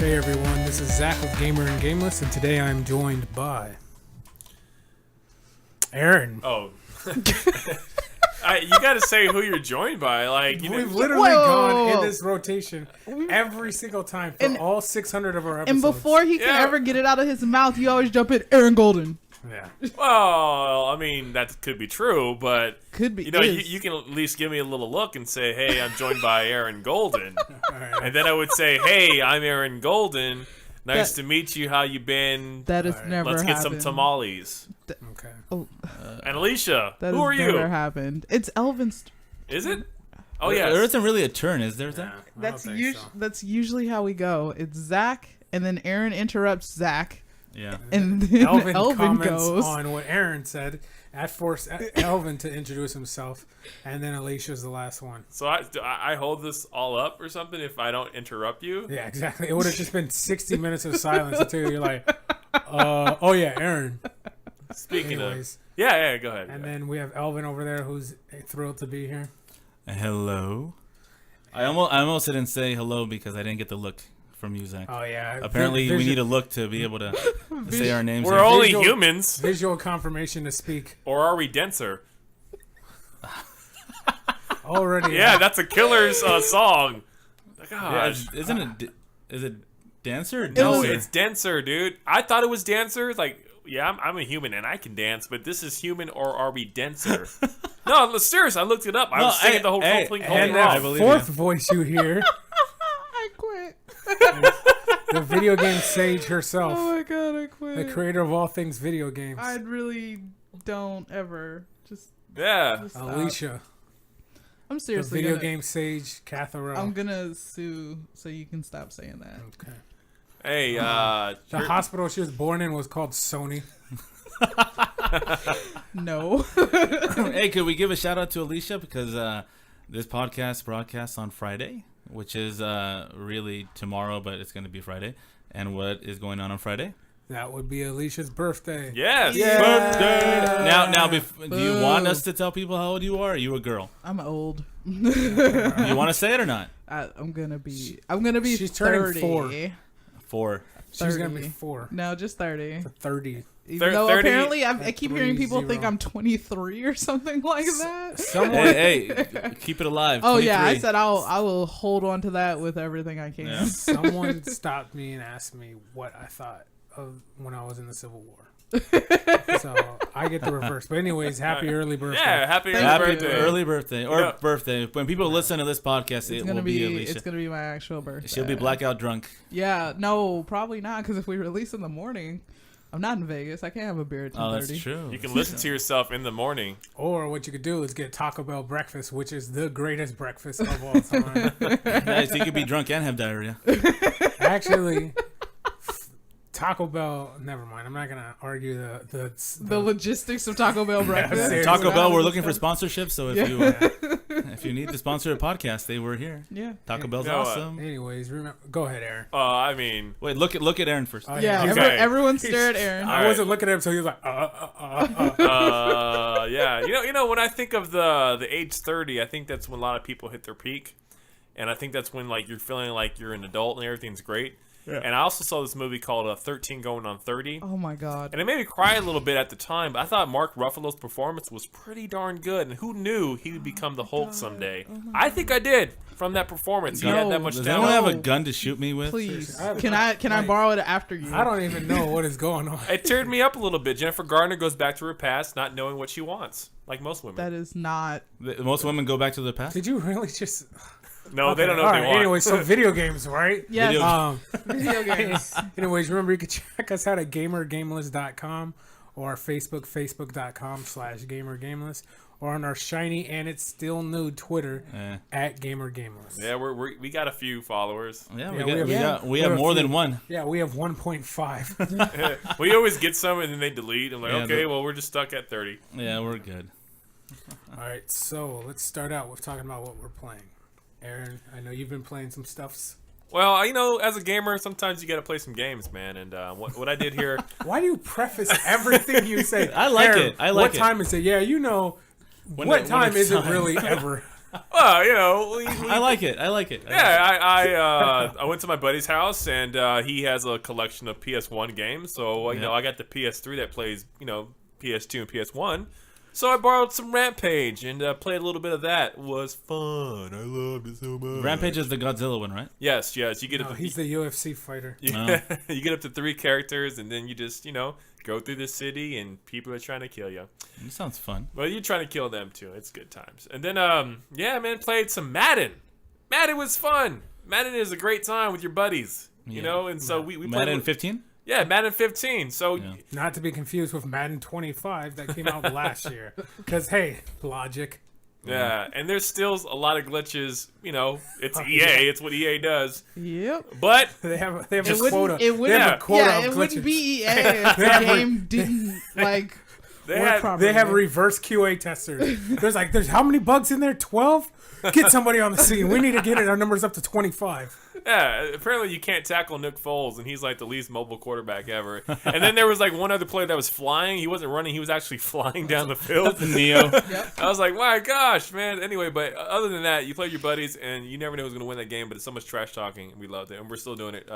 Hey everyone, this is Zach with Gamer and Gameless, and today I'm joined by Aaron. Oh. You got to say who you're joined by. Like We've literally gone in this rotation every single time for all 600 of our episodes. And before he can ever get it out of his mouth, you always jump in, Aaron Golden. Yeah. Well, I mean, that could be true, but Could be. you know, you can at least give me a little look and say, "Hey, I'm joined by Aaron Golden," and then I would say, "Hey, I'm Aaron Golden. Nice to meet you. How you been? That has never Let's happened. get some tamales." Okay. Oh, And Alicia, that who are has you? never happened. It's Elvin's. Is it? Oh yeah. There isn't really a turn, is there, Zach? That's usually how we go. It's Zach, and then Aaron interrupts Zach. Yeah. And then Elvin comments goes on what Aaron said. Forced Elvin to introduce himself, and then Alicia's the last one. So I hold this all up or something if I don't interrupt you? Yeah, exactly. It would have just been 60 minutes of silence until you're like, oh yeah, Aaron. Speaking Anyways. of, yeah, go ahead. And then we have Elvin over there, who's thrilled to be here. Hello. I almost didn't say hello because I didn't get the look from you, Zach. Oh yeah. Apparently, we need a look to be able to say our names. We're here. only humans. Visual confirmation to speak. Or are we denser? Already. Yeah, that's a killer's song. Gosh. Yeah, isn't it? Is it dancer? Or No, dancer? it's denser, dude. I thought it was dancer. Like, yeah, I'm a human and I can dance, but this is human or are we denser? No, seriously, I looked it up. I was singing the whole thing. And I that believe fourth you. voice you hear, I quit. the video game sage herself, Oh my god, I quit. the creator of all things video games, I really don't ever just. Yeah. stop. Alicia, I'm the seriously video gonna, game sage, Catherine. I'm gonna sue so you can stop saying that. Okay. Hey, The hospital she was born in was called Sony. No. Hey, could we give a shout out to Alicia because this podcast broadcasts on Friday, which is really tomorrow, but it's going to be Friday. And what is going on Friday? That would be Alicia's birthday. yes. Birthday. Now, do you want us to tell people how old you are? Are you a girl? I'm old. You want to say it or not? I'm gonna be. She's turning 30. 4. 4. She's gonna be 30. 4. No, just 30. 30. Even though 30 apparently I keep hearing people 30. think I'm 23 or something like that. Someone. Hey, keep it alive. Oh yeah, I 23. said I will hold on to that with everything I can. Yeah. Someone stopped me and asked me what I thought of when I was in the Civil War. So I get the reverse. But anyways, happy early birthday. Yeah, happy Thank birthday. early birthday or Yeah. birthday. When people listen to this podcast, It's it gonna will be Alicia. It's gonna be my actual birthday. She'll be blackout drunk. Yeah, no, probably not because if we release in the morning, I'm not in Vegas. I can't have a beer at 2:30. Oh, that's true. You can listen to yourself in the morning. Or what you could do is get Taco Bell breakfast, which is the greatest breakfast of all time. Guys, you could be drunk and have diarrhea. Actually, Taco Bell. Never mind. I'm not gonna argue The logistics of Taco Bell breakfast. seriously. Taco Bell, we're looking for stuff. sponsorships, so if you need to sponsor a podcast, they were here. Yeah. Taco Bell's You know what? awesome. Anyways, remember. Go ahead, Aaron. I mean, Wait, look at Aaron first. Oh, Yeah, Okay. everyone stare at Aaron. I wasn't looking at him, so he was like, yeah. You know, when I think of the age 30, I think that's when a lot of people hit their peak, and I think that's when like you're feeling like you're an adult and everything's great. Yeah. And I also saw this movie called 13 Going on 30. Oh my god. And it made me cry a little bit at the time, but I thought Mark Ruffalo's performance was pretty darn good. And who knew he would become the Hulk someday? I think I did from that performance. He had that much Does talent. anyone have a gun to shoot me with? Please. Seriously. Can I borrow it after you? I don't even know what is going on. It teared me up a little bit. Jennifer Garner goes back to her past, not knowing what she wants, like most women. That is not. Most women go back to the past. Did you really just? No, they don't know what they want. Anyway, so video games, right? Yes. Video- Video games. Anyways, remember you can check us out at gamergameless.com or our facebook.com/gamergameless, or on our shiny and it's still new Twitter at gamergameless. Yeah, we got a few followers. Yeah, we we have have more a few. than one. Yeah, we have 1.5. We always get some and then they delete. I'm like, Yeah, okay, well, we're just stuck at 30. Yeah, we're good. All right, so let's start out with talking about what we're playing. Aaron, I know you've been playing some stuffs. Well, you know, as a gamer, sometimes you got to play some games, man. And what I did here, Why do you preface everything you say? I like Aaron, it. I like what time is it? Yeah, you know, When what it- time when is it's it really ever? Well, you know, I like it. I like it. yeah, I went to my buddy's house and he has a collection of PS1 games. So you know, I got the PS3 that plays PS2 and PS1. So I borrowed some Rampage and played a little bit of that. It was fun. I loved it so much. Rampage is the Godzilla one, right? Yes. You get No, he's the UFC fighter. you get up to 3 characters and then you just go through the city and people are trying to kill you. It sounds fun. Well, you're trying to kill them too. It's good times. And then played some Madden. Madden was fun. Madden is a great time with your buddies. You know, and so we played Madden 15. Yeah, Madden 15. So Not to be confused with Madden 25 that came out last year. Because, hey, logic. yeah, and there's still a lot of glitches. You know, it's EA. It's what EA does. Yep. But They have a Just- quota. It wouldn't. They have a quota Yeah, of it glitches. wouldn't be EA if the game didn't like. they work had properly. They have reverse QA testers. There's how many bugs in there? 12? Get somebody on the scene. We need to get our numbers up to 25. yeah. Apparently, you can't tackle Nick Foles, and he's like the least mobile quarterback ever. And then there was like one other player that was flying. He wasn't running. He was actually flying down the field. Neo. I was like, my gosh, man. Anyway, but other than that, you play with your buddies, and you never know who's going to win that game. But it's so much trash talking, and we loved it, and we're still doing it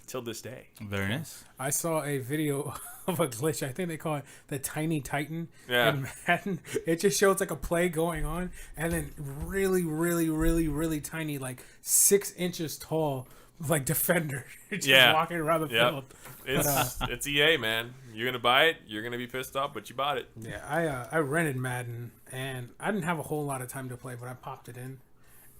till this day. Very nice. I saw a video of a glitch. I think they call it the Tiny Titan. Yeah. And Madden, it just shows like a play going on, and then really, really, really, really tiny, like 6 inches tall, like defender, just walking around the field. It's EA, man. You're gonna buy it. You're gonna be pissed off, but you bought it. Yeah, I rented Madden, and I didn't have a whole lot of time to play, but I popped it in,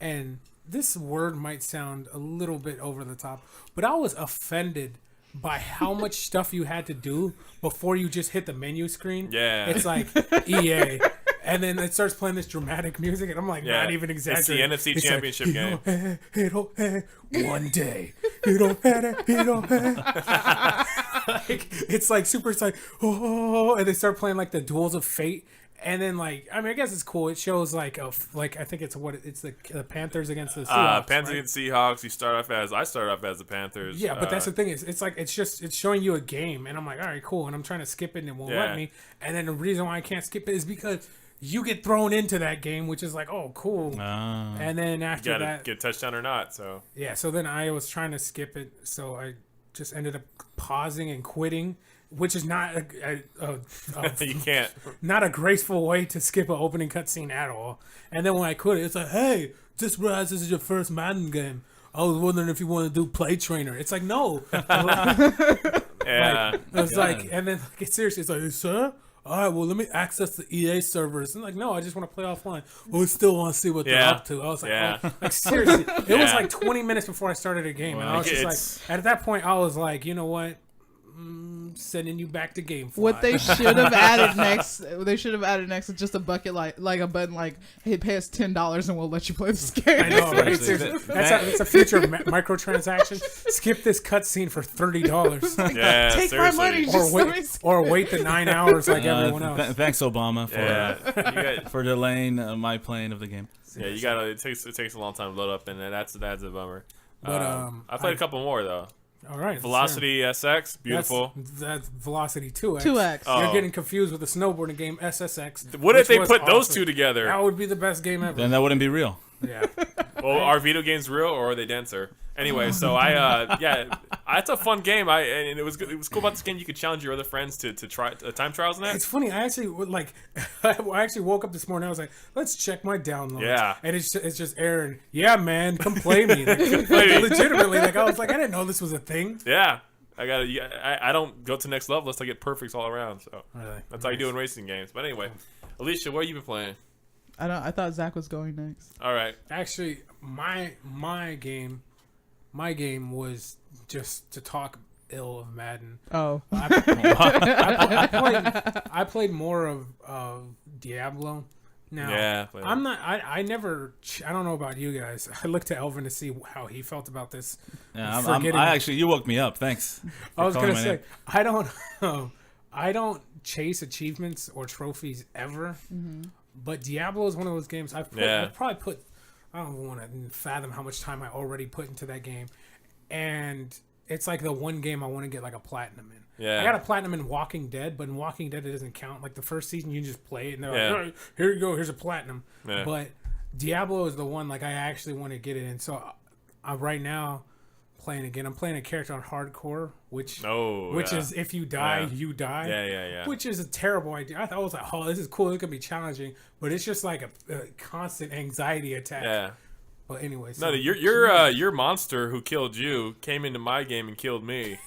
and this word might sound a little bit over the top, but I was offended by how much stuff you had to do before you just hit the menu screen. Yeah. It's like EA. And then it starts playing this dramatic music, and I'm like, Yeah. not even exaggerating. It's the NFC Championship game. One day. Like, it's like super, it's like, oh, and they start playing like the Duels of Fate. And then, like, I mean, I guess it's cool. It shows like I think it's the Panthers against the Seahawks. Panthers right? against Seahawks. I started off as the Panthers. Yeah, but that's the thing is, it's like it's showing you a game, and I'm like, all right, cool, and I'm trying to skip it, and it won't let me. And then the reason why I can't skip it is because you get thrown into that game, which is like, oh, cool. And then after you gotta that, get a touchdown or not. So yeah. So then I was trying to skip it, so I just ended up pausing and quitting, which is not you can't. not a graceful way to skip an opening cutscene at all. And then when I quit it, it's like, hey, just realized this is your first Madden game. I was wondering if you want to do Play Trainer. It's like, no. Yeah. It's like, and then seriously, it's like, sir, all right, well, let me access the EA servers. And like, no, I just want to play offline. Well, we still want to see what they're up to. I was like, oh, like seriously, it was like 20 minutes before I started a game, and I was just like, at that point, I was like, you know what? Sending you back to game. What they should have added next, is just a bucket like a button like, hey, pay us $10 and we'll let you play this game. I know, right? Seriously, That's a future microtransaction. Skip this cutscene for $30. Yeah. Take seriously. my money. Just let me Or wait the 9 hours like everyone else. Thanks, Obama, for Yeah. for delaying my playing of the game. Yeah. You gotta. It takes a long time to load up, and that's a bummer. But I played a couple more though. All right, Velocity SX, beautiful. That's Velocity 2X. 2X. Oh. You're getting confused with the snowboarding game SSX. What if which they was put those awesome. two together? That would be the best game ever. Then that wouldn't be real. Yeah. Well, are video games real or are they denser? Anyway, so it's a fun game. And it was good. It was cool about this game. You could challenge your other friends to try time trials in that. It's funny. I actually I actually woke up this morning. I was like, let's check my downloads. Yeah. And it's just Aaron. Yeah, man, come play me. Like, legitimately, like I was like, I didn't know this was a thing. Yeah. I don't go to the next level unless I get perfects all around. So Really? that's how you do in racing games. But anyway, Alicia, what have you been playing? I thought Zach was going next. All right. Actually, my game was just to talk ill of Madden. Oh. I played more of Diablo. Now, Yeah, I'm not. I never. I don't know about you guys. I looked to Elvin to see how he felt about this. Yeah, you woke me up. Thanks. I was calling gonna my say name. I don't chase achievements or trophies ever. But Diablo is one of those games I've probably put. I don't want to fathom how much time I already put into that game, and it's like the one game I want to get like a platinum in. Yeah. I got a platinum in Walking Dead, but in Walking Dead it doesn't count. Like the first season, you just play it, and they're like, Yeah. "All right, here you go, here's a platinum." Yeah. But Diablo is the one like I actually want to get it in. So right now playing again. I'm playing a character on hardcore, which is if you die, you die. Yeah. Which is a terrible idea. I thought I was like, oh, this is cool. It's gonna be challenging, but it's just like a constant anxiety attack. Yeah. But anyway, no, your monster who killed you came into my game and killed me.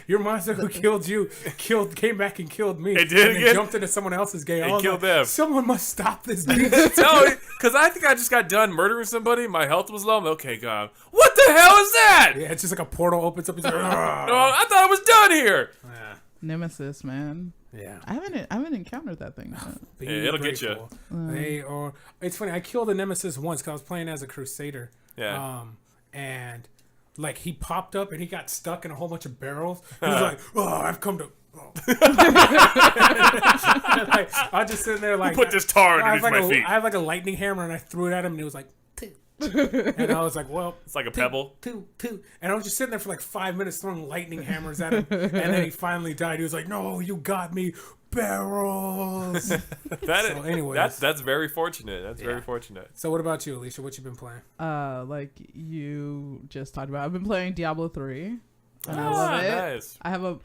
Your monster who killed you came back and killed me. It did and again? jumped into someone else's game. And killed them. Someone must stop this dude. No, because I think I just got done murdering somebody. My health was low. I'm like, okay, God, what the hell is that? Yeah, it's just like a portal opens up. He's like, no, I thought I was done here. Yeah. Nemesis, man. Yeah, I haven't encountered that thing yet. Yeah, it'll get you. It's funny. I killed a Nemesis once because I was playing as a Crusader. Yeah. And like he popped up and he got stuck in a whole bunch of barrels. He was like, "Oh, I've come to." Oh. Like, I just sitting there like, put this tar underneath my feet. I have like a lightning hammer and I threw it at him and it was like, and I was like, well, it's like a pebble. Two. And I was just sitting there for like 5 minutes throwing lightning hammers at him. And then he finally died. He was like, no, you got me. Barrels. That's very fortunate. That's very fortunate. So what about you, Alicia? What you been playing? Like you just talked about, I've been playing Diablo 3. And I love it. Nice. I have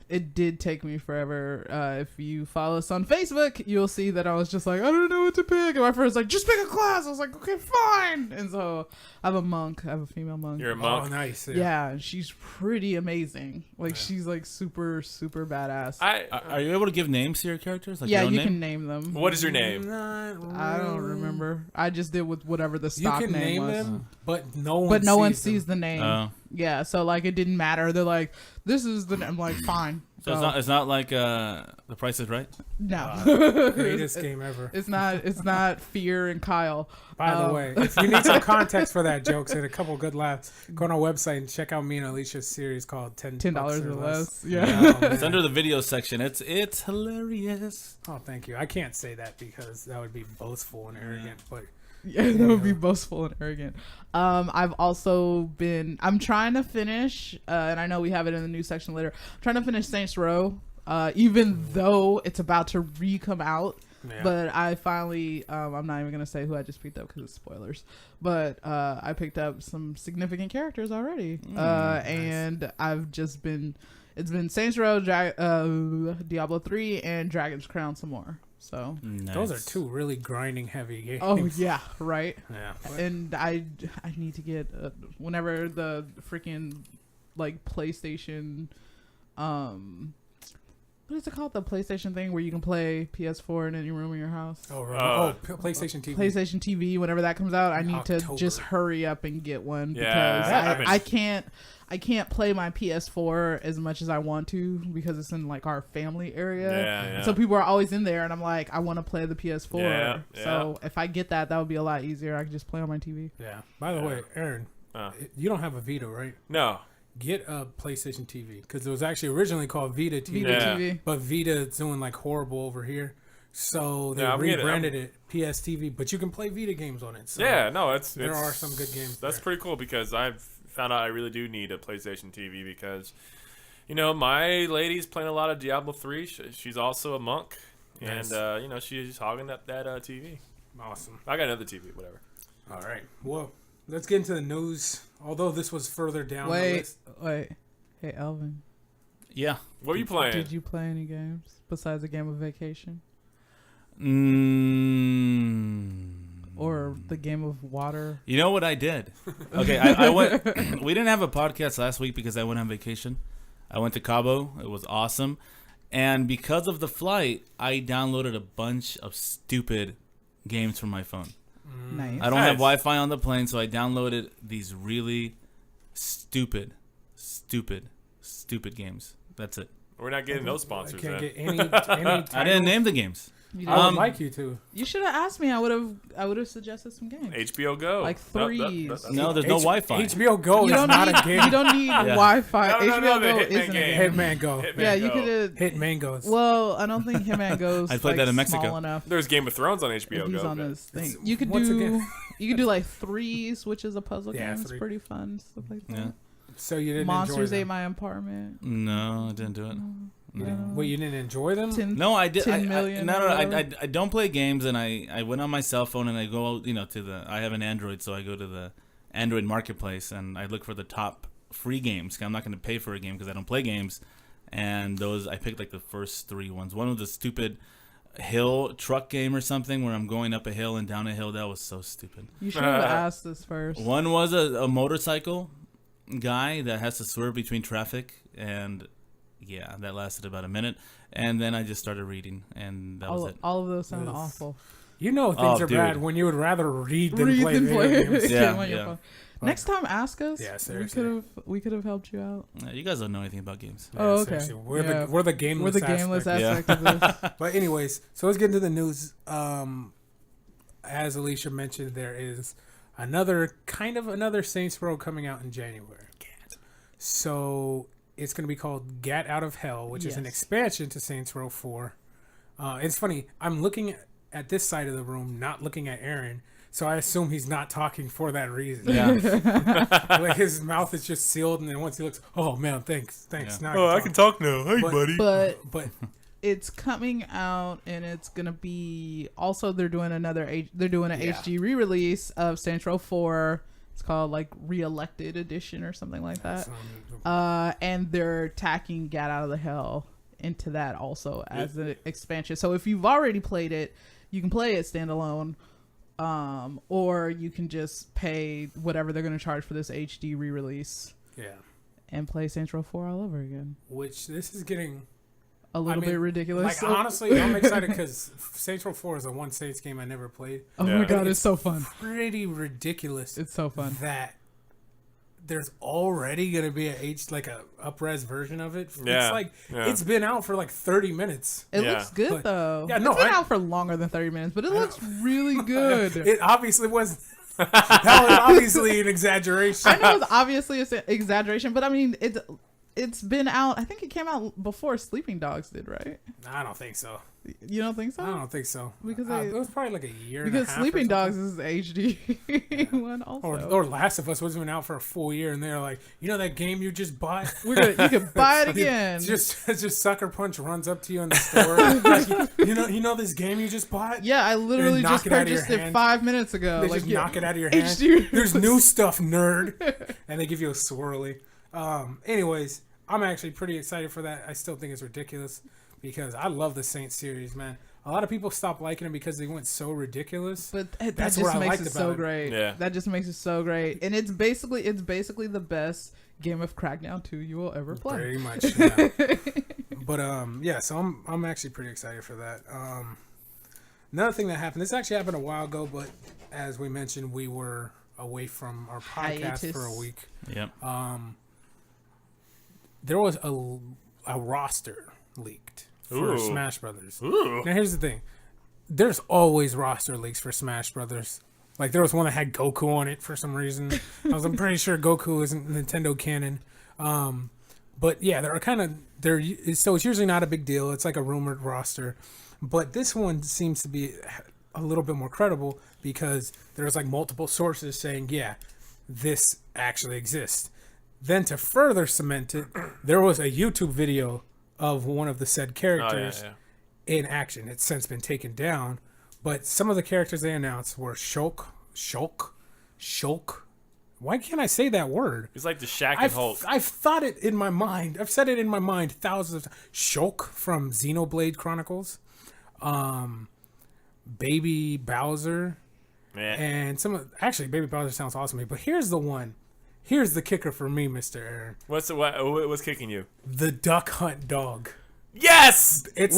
it did take me forever. If you follow us on Facebook, you'll see that I was just like, I don't know what to pick. And my friend's like, just pick a class. I was like, okay, fine. And so I have a monk. I have a female monk. You're a monk. Oh, nice. Yeah, and she's pretty amazing. Like she's like super, super badass. Are you able to give names to your characters? Like yeah, your own you name? can name them. What is your name? I don't remember. I just did with whatever the stock you can name name was. them, but no one sees the name. Oh. Yeah, so like it didn't matter. They're like, this is the. I'm like, fine. So it's not like The Price is Right. No, greatest game ever. It's not Fear and Kyle. By the way, if you need some context for that jokes and a couple good laughs, go on our website and check out me and Alicia's series called $10 or less. Yeah, it's under the video section. It's hilarious. Oh, thank you. I can't say that because that would be boastful and arrogant, but. Yeah, that would be boastful and arrogant. I've also been. I'm trying to finish, and I know we have it in the news section later. I'm trying to finish Saints Row, even though it's about to re-come out. Yeah. But I finally, I'm not even gonna say who I just picked up because it's spoilers. But I picked up some significant characters already, nice. And I've just been. It's been Saints Row, Diablo 3, and Dragon's Crown some more. So nice. Those are two really grinding heavy games. Oh yeah, right. Yeah, and I need to get whenever the freaking like PlayStation, what is it called? The PlayStation thing where you can play PS4 in any room in your house. Oh right. PlayStation TV. PlayStation TV. Whenever that comes out, I need to just hurry up and get one because I can't play my PS4 as much as I want to because it's in like our family area. Yeah. So people are always in there, and I'm like, I want to play the PS4. Yeah. So if I get that would be a lot easier. I can just play on my TV. Yeah. By the way, Aaron, you don't have a Vita, right? No. Get a PlayStation TV because it was actually originally called Vita TV. TV. But Vita is doing like horrible over here. So they rebranded it PS TV, but you can play Vita games on it. So there are some good games. That's pretty cool because I've found out I really do need a PlayStation TV because, my lady's playing a lot of Diablo 3. She's also a monk, nice. And she's hogging that TV. Awesome. I got another TV, whatever. All right. Well, let's get into the news. Although this was further down the list. Wait. Hey, Elvin. Yeah. What were you playing? Did you play any games besides a game of Vacation? Or the game of water? You know what I did? Okay, I went. We didn't have a podcast last week because I went on vacation. I went to Cabo. It was awesome. And because of the flight, I downloaded a bunch of stupid games from my phone. Nice. I don't have Wi-Fi on the plane, so I downloaded these really stupid games. That's it. We're not getting no sponsors. I can't then. get any I didn't name the games. I would like you to. You should have asked me. I would have suggested some games. HBO Go. Like three. No, there's no Wi-Fi. HBO Go is not a game. You don't need Wi-Fi. HBO Go isn't a game. Hitman Go. Yeah, you could. Hitman Goes. Well, I don't think Hitman Goes. I played that in Mexico. Small enough. There's Game of Thrones on HBO He's Go. on this thing. You could do like Threes, which is a puzzle game. It's pretty fun. Stuff like that. Yeah. So you didn't Monsters enjoy Ate My Apartment. No, I didn't do it. Wait, you didn't enjoy them? No, I did. 10 million. I don't play games, and I went on my cell phone and I go, I have an Android, so I go to the Android marketplace and I look for the top free games. I'm not going to pay for a game because I don't play games, and I picked like the first 3 ones. One was the stupid hill truck game or something where I'm going up a hill and down a hill. That was so stupid. You should have asked this first. One was a motorcycle guy that has to swerve between traffic, and yeah, that lasted about a minute, and then I just started reading, and that was it. All of those sound awful. Things are bad when you would rather read than play video games. Yeah. Next time, ask us. Yeah, seriously. We could have helped you out. You guys don't know anything about games. Yeah, okay. Seriously. We're the gameless. We're the gameless aspect of this. But anyways, so let's get into the news. As Alicia mentioned, there is another Saints Row coming out in January. So it's going to be called Gat Out of Hell, which is an expansion to Saints Row 4. It's funny. I'm looking at this side of the room, not looking at Aaron. So I assume he's not talking for that reason. Yeah. Like his mouth is just sealed, and then once he looks, oh man, thanks. Yeah. Now I can talk now. Hey, buddy. But it's coming out, and it's gonna be also they're doing an HD re-release of Saints Row 4. It's called like Re-Elected Edition or something like that. And they're tacking Gat Out of the Hell into that also as an expansion. So if you've already played it, you can play it standalone. Or you can just pay whatever they're going to charge for this HD re-release. Yeah. And play Saints Row 4 all over again. Which this is getting a little bit ridiculous. Like honestly, I'm excited because Saints Row 4 is the one Saints game I never played. Oh my god, it's so fun. Pretty ridiculous. It's so fun that there's already gonna be a up-res version of it. Yeah. It's like it's been out for like 30 minutes. It looks good though. Yeah, no, it's been out for longer than 30 minutes, but it looks really good. It obviously was. That was obviously an exaggeration. I know it's obviously an exaggeration, but I mean it's been out. I think it came out before Sleeping Dogs did, right? I don't think so. You don't think so? I don't think so. Because it was probably like a year. Because and a half Sleeping Dogs is the HD one also. Or Last of Us wasn't even out for a full year, and they're like, that game you just bought? You can buy it again. Just Sucker Punch runs up to you in the store. Like, you know this game you just bought? Yeah, I literally just purchased it 5 minutes ago. They just knock it out of your hand. There's new stuff, nerd. And they give you a swirly. Anyways, I'm actually pretty excited for that. I still think it's ridiculous because I love the Saints series, man. A lot of people stopped liking it because they went so ridiculous. But that just makes it so great. Yeah. That just makes it so great. And it's basically the best game of Crackdown 2 you will ever play. Pretty much, yeah. But so I'm actually pretty excited for that. Another thing that happened, this actually happened a while ago, but as we mentioned, we were away from our podcast for a week. Yep. There was a roster leaked for Smash Brothers. Ooh. Now here's the thing: there's always roster leaks for Smash Brothers. Like there was one that had Goku on it for some reason. I'm pretty sure Goku isn't Nintendo canon. But yeah, so it's usually not a big deal. It's like a rumored roster, but this one seems to be a little bit more credible because there's like multiple sources saying, yeah, this actually exists. Then to further cement it, there was a YouTube video of one of the said characters in action. It's since been taken down, but some of the characters they announced were Shulk. Why can't I say that word? It's like the Shaq and Hulk. I've thought it in my mind. I've said it in my mind thousands of times. Shulk from Xenoblade Chronicles. Baby Bowser. And actually Baby Bowser sounds awesome to me, but here's the one. Here's the kicker for me, Mr. Aaron. What's kicking you? The Duck Hunt dog. Yes! It's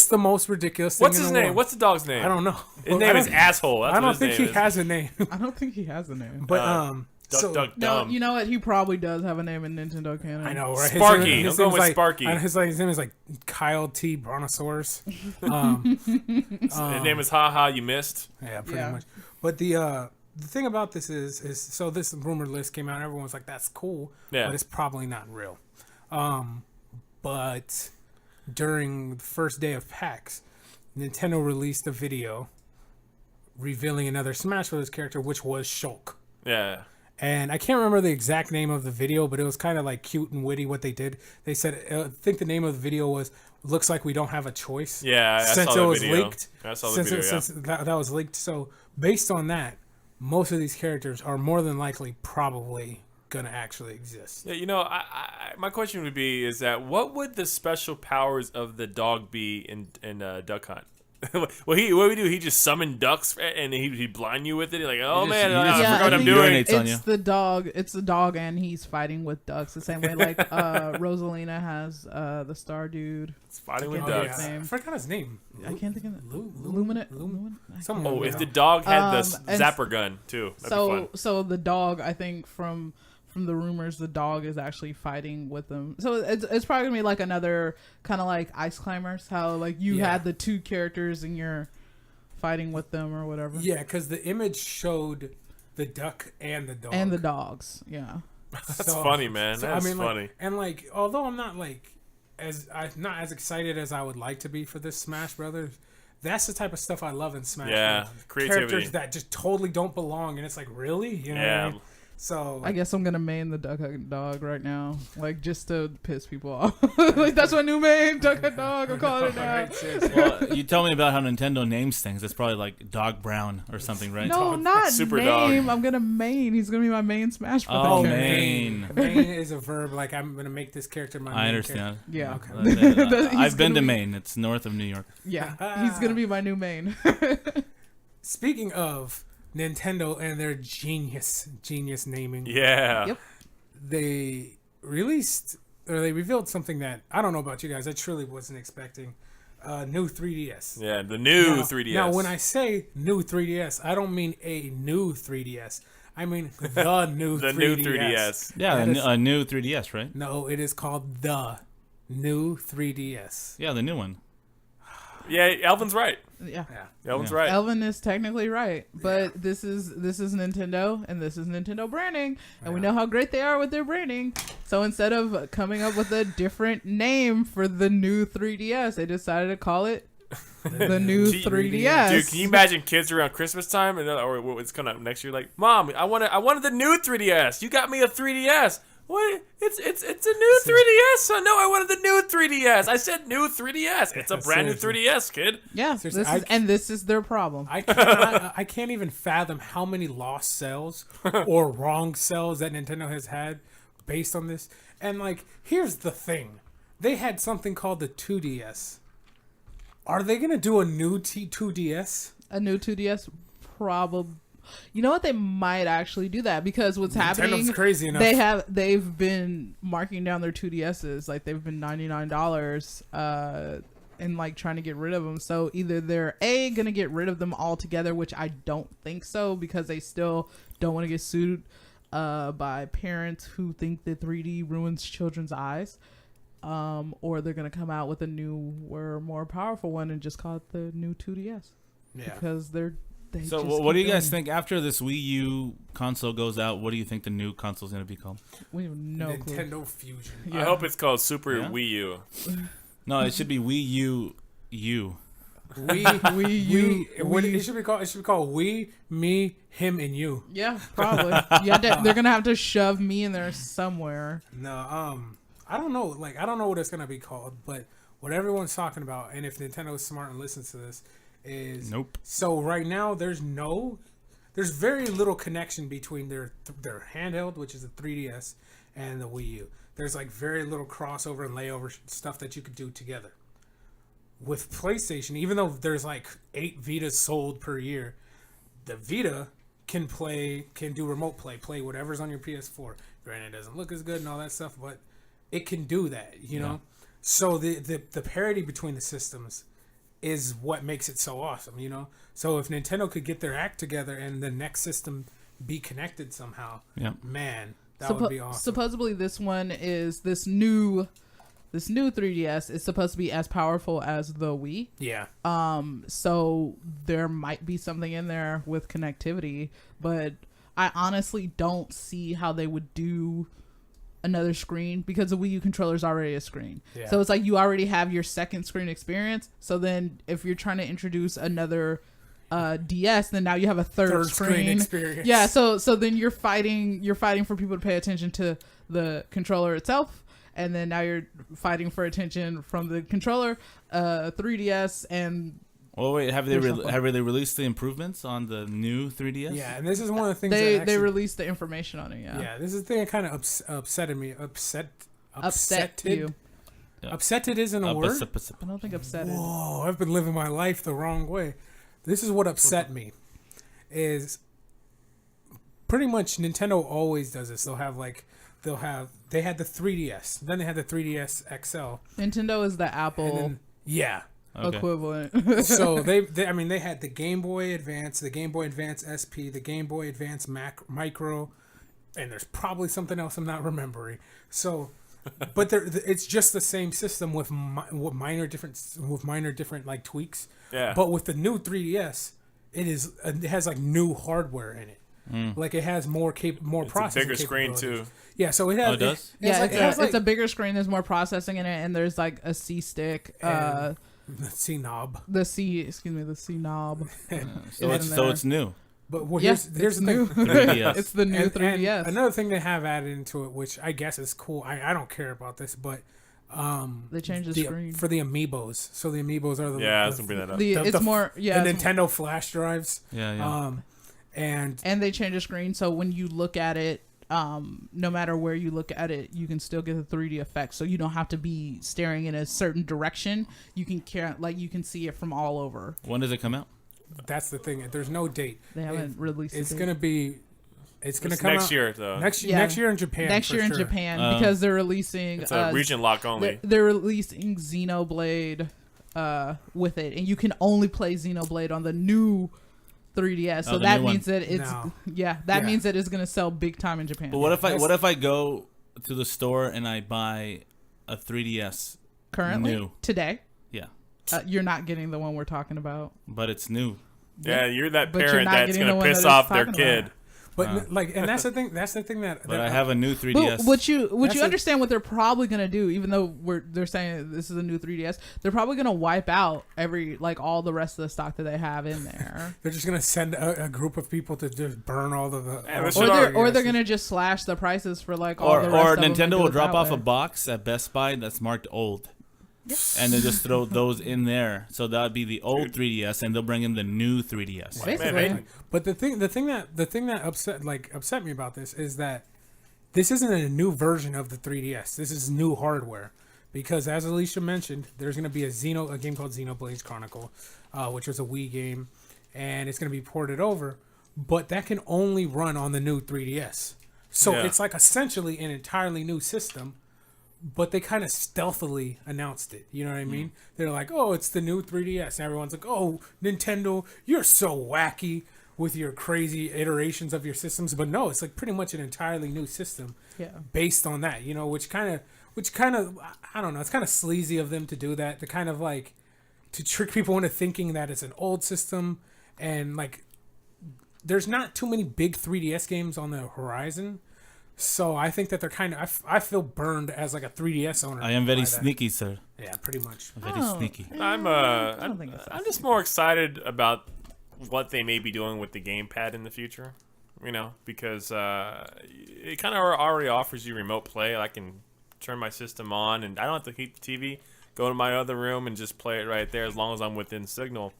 the most ridiculous thing. What's his name? What's the dog's name? I don't know. His name is Asshole. That's I don't think he has a name. I don't think he has a name. But Duck no, Dumb. You know what? He probably does have a name in Nintendo canon. I know, right? Sparky. I'm going with Sparky. His name is like Kyle T. Brontosaurus. His name is Ha Ha. You missed. Yeah, pretty much. But the thing about this is so this rumored list came out. Everyone's like, "That's cool," but it's probably not real. But during the first day of PAX, Nintendo released a video revealing another Smash Bros. Character, which was Shulk. Yeah. And I can't remember the exact name of the video, but it was kind of like cute and witty what they did. They said, I think the name of the video was "Looks Like We Don't Have a Choice." Yeah, I since saw it the was video. leaked. I saw the video. Since that was leaked. So based on that, most of these characters are more than likely probably gonna actually exist. Yeah, you know, my question would be is that what would the special powers of the dog be in Duck Hunt? what would he do? He just summon ducks and he'd blind you with it. He's like, oh man, I forgot what I'm doing. It's the dog. It's the dog, and he's fighting with ducks the same way like Rosalina has the Star Dude. It's fighting with ducks. Yeah. I forgot his name. I can't think of it. Luminate. Oh, if the dog had the zapper gun too, that'd be fun. So the dog, I think from the rumors, the dog is actually fighting with them. So it's probably gonna be like another kind of like Ice Climbers, how like you had the two characters and you're fighting with them or whatever. Yeah, because the image showed the duck and the dog. And the dogs, yeah. That's funny, man. That's funny. Like, although I'm not not as excited as I would like to be for this Smash Brothers. That's the type of stuff I love in Smash. Yeah, Brothers. creativity. Characters that just totally don't belong, and it's like, really, you know? What I mean? So I guess I'm gonna main the Duck Hunt Dog right now, like just to piss people off. Like that's my new main, Duck Hunt Dog. I'm calling it now. Well, you tell me about how Nintendo names things. It's probably like Dog Brown or something, right? No, not Super name. Dog. I'm gonna main. He's gonna be my main Smash Brothers. Oh, character. main. Main is a verb. Like, I'm gonna make this character my main I understand. Yeah. Okay. I've been to Maine. It's north of New York. Yeah, he's gonna be my new main. Speaking of Nintendo and their genius naming. Yeah. Yep. They revealed something that I don't know about you guys. I truly wasn't expecting. New 3DS. Yeah, the new 3DS. Now, when I say new 3DS, I don't mean a new 3DS. I mean the new 3DS. New 3DS. Yeah, a new 3DS, right? No, it is called the new 3DS. Yeah, the new one. Yeah, Elvin's right. Yeah. Elvin's right. Elvin is technically right, but this is Nintendo, and this is Nintendo branding, and we know how great they are with their branding. So instead of coming up with a different name for the new 3DS, they decided to call it the new 3DS. Dude, can you imagine kids around Christmas time or what's coming up next year? Like, Mom, I wanted the new 3DS. You got me a 3DS. What? It's a new 3DS. No, I wanted the new 3DS. I said new 3DS. It's a brand new 3DS, kid. Yeah, this is their problem. I can't even fathom how many lost sales or wrong sales that Nintendo has had based on this. And like, here's the thing: they had something called the 2DS. Are they gonna do a new 2DS? A new 2DS, probably. You know what? They might actually do that because what's happening? Crazy enough. They've been marking down their 2DSs, like they've been $99, and like trying to get rid of them. So either they're gonna get rid of them altogether, which I don't think so because they still don't want to get sued by parents who think that 3D ruins children's eyes, or they're gonna come out with a newer, more powerful one and just call it the new 2DS. Yeah, because So what do you guys think after this Wii U console goes out? What do you think the new console is going to be called? We have no Nintendo clue. Fusion. Yeah. I hope it's called Super Wii U. No, it should be Wii U. Wii U. It should be called We, Me, Him, and You. Yeah, probably. Yeah, they're gonna have to shove me in there somewhere. No, I don't know. Like, I don't know what it's gonna be called, but what everyone's talking about, and if Nintendo is smart and listens to this, is nope. So right now there's very little connection between their handheld, which is the 3DS, and the Wii U. There's like very little crossover and layover stuff that you could do together. With PlayStation, even though there's like 8 Vitas sold per year, the Vita can do remote play whatever's on your PS4. Granted, it doesn't look as good and all that stuff, but it can do that, you know? So the parity between the systems is what makes it so awesome, you know? So if Nintendo could get their act together and the next system be connected somehow, man, that would be awesome. Supposedly this new 3DS is supposed to be as powerful as the Wii. Yeah. So there might be something in there with connectivity, but I honestly don't see how they would do another screen because the Wii U controller is already a screen. Yeah. So it's like you already have your second screen experience. So then if you're trying to introduce another DS, then now you have a third screen experience. Yeah, so then you're fighting for people to pay attention to the controller itself, and then now you're fighting for attention from the controller, 3DS, and well, wait, have they released the improvements on the new 3DS? Yeah, and this is one of the things they released the information on it. Yeah, this is the thing that kind of upsetted me. Upset you. Yeah. Upsetted isn't a word. I don't think upset. Whoa, I've been living my life the wrong way. This is what upset me. Is pretty much Nintendo always does this. They had the 3DS, then they had the 3DS XL. Nintendo is the Apple. Equivalent. So they had the Game Boy Advance, the Game Boy Advance SP, the Game Boy Advance Micro, and there's probably something else I'm not remembering. So, but it's just the same system with minor different like tweaks. Yeah. But with the new 3DS, it has like new hardware in it. Like it has more processing. It's a bigger screen too. Yeah, so it has. Oh, it does? It's a bigger screen. There's more processing in it, and there's like a C stick. The C knob. The C knob. So it's new. But here's the new. thing. 3DS. It's the new 3DS. And another thing they have added into it, which I guess is cool. I don't care about this, but they changed the screen for the amiibos. So the amiibos are the I was gonna bring that up. the Nintendo more flash drives. Yeah. And they changed the screen, so when you look at it, no matter where you look at it, you can still get the 3D effect. So you don't have to be staring in a certain direction. You can see it from all over. When does it come out? That's the thing. There's no date. They haven't released. It's gonna be. It's gonna come next out year though. Next year in Japan. Next year in Japan because they're releasing. It's a region lock only. They're releasing Xenoblade with it, and you can only play Xenoblade on the new 3DS. So that means that it's means that it's gonna sell big time in Japan. But what if I go to the store and I buy a 3DS currently today? Yeah. You're not getting the one we're talking about. But it's new. Yeah, you're that But you're parent not that's getting gonna the one piss that off it's their talking kid. about. But and that's the thing. That's the thing that. But I have a new 3DS. But would you understand what they're probably gonna do? Even though they're saying this is a new 3DS, they're probably gonna wipe out all the rest of the stock that they have in there. They're just gonna send a group of people to just burn all of the. Or they're gonna just slash the prices for like all the rest or of them Nintendo and will do it drop that off way. a box at Best Buy that's marked old. And they just throw those in there, so that would be the old 3DS, and they'll bring in the new 3DS. Basically. But the thing that upset me about this is that this isn't a new version of the 3DS. This is new hardware, because as Alicia mentioned, there's going to be a game called Xenoblade Chronicle, which was a Wii game, and it's going to be ported over, but that can only run on the new 3DS. So it's like essentially an entirely new system. But they kind of stealthily announced it. You know what I mean? They're like, oh, it's the new 3DS. And everyone's like, oh, Nintendo, you're so wacky with your crazy iterations of your systems. But no, it's like pretty much an entirely new system based on that, you know, which kind of, I don't know, it's kind of sleazy of them to do that, to kind of like, to trick people into thinking that it's an old system. And like, there's not too many big 3DS games on the horizon. So I think that they're kind of. I feel burned as like a 3DS owner. I am very sneaky, sir. Yeah, pretty much. Very sneaky. I'm just more excited about what they may be doing with the gamepad in the future. You know, because it kind of already offers you remote play. I can turn my system on, and I don't have to heat the TV. Go to my other room and just play it right there, as long as I'm within signal.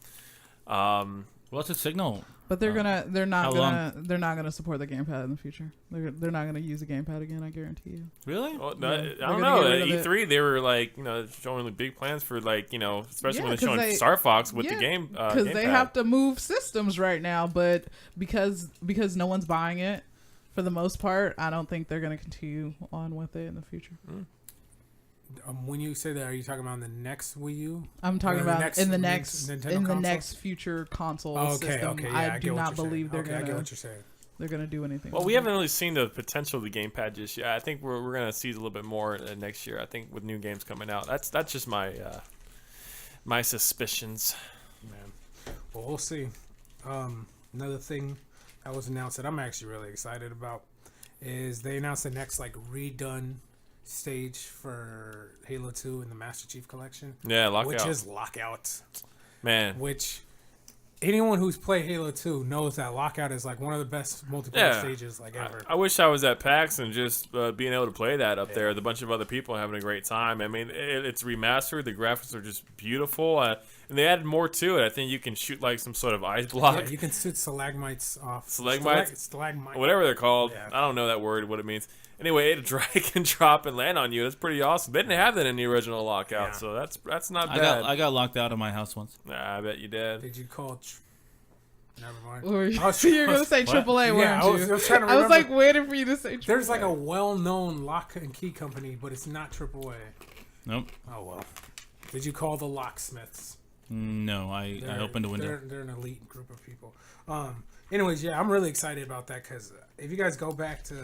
What's a signal? But they're not gonna support the gamepad in the future. They're not gonna use the gamepad again. I guarantee you. Really? Well, I don't know. At E3, they were like, showing really big plans for especially when they're showing Star Fox with the game. Because they have to move systems right now, but because no one's buying it, for the most part, I don't think they're gonna continue on with it in the future. When you say that, are you talking about the next Wii U? I'm talking about in the Nintendo next future console system. Yeah, I do not believe they're gonna. I get what you're saying. They're gonna do anything. Well, we haven't really seen the potential of the gamepad just yet. I think we're gonna see a little bit more next year. I think with new games coming out. That's just my my suspicions. Man, well, we'll see. Another thing that was announced that I'm actually really excited about is they announced the next redone stage for Halo 2 in the Master Chief Collection. Yeah, Lockout. Which is Lockout. Man. Which anyone who's played Halo 2 knows that Lockout is like one of the best multiplayer stages like ever. I wish I was at PAX and just being able to play that up there with a bunch of other people having a great time. I mean, it's remastered. The graphics are just beautiful. And they added more to it. I think you can shoot like some sort of ice block. Yeah, you can shoot stalagmites off. Stalagmites? Whatever they're called. Yeah. I don't know that word, what it means. Anyway, it can drop and land on you. That's pretty awesome. They didn't have that in the original Lockout, so that's not bad. I got locked out of my house once. Nah, I bet you did. Did you call... Never mind. You were going to say AAA, weren't you? I was trying to remember. I was like waiting for you to say AAA. There's like a well-known lock and key company, but it's not AAA. Nope. Oh, well. Did you call the locksmiths? No, I opened a window. They're an elite group of people. Anyways, yeah, I'm really excited about that because if you guys go back to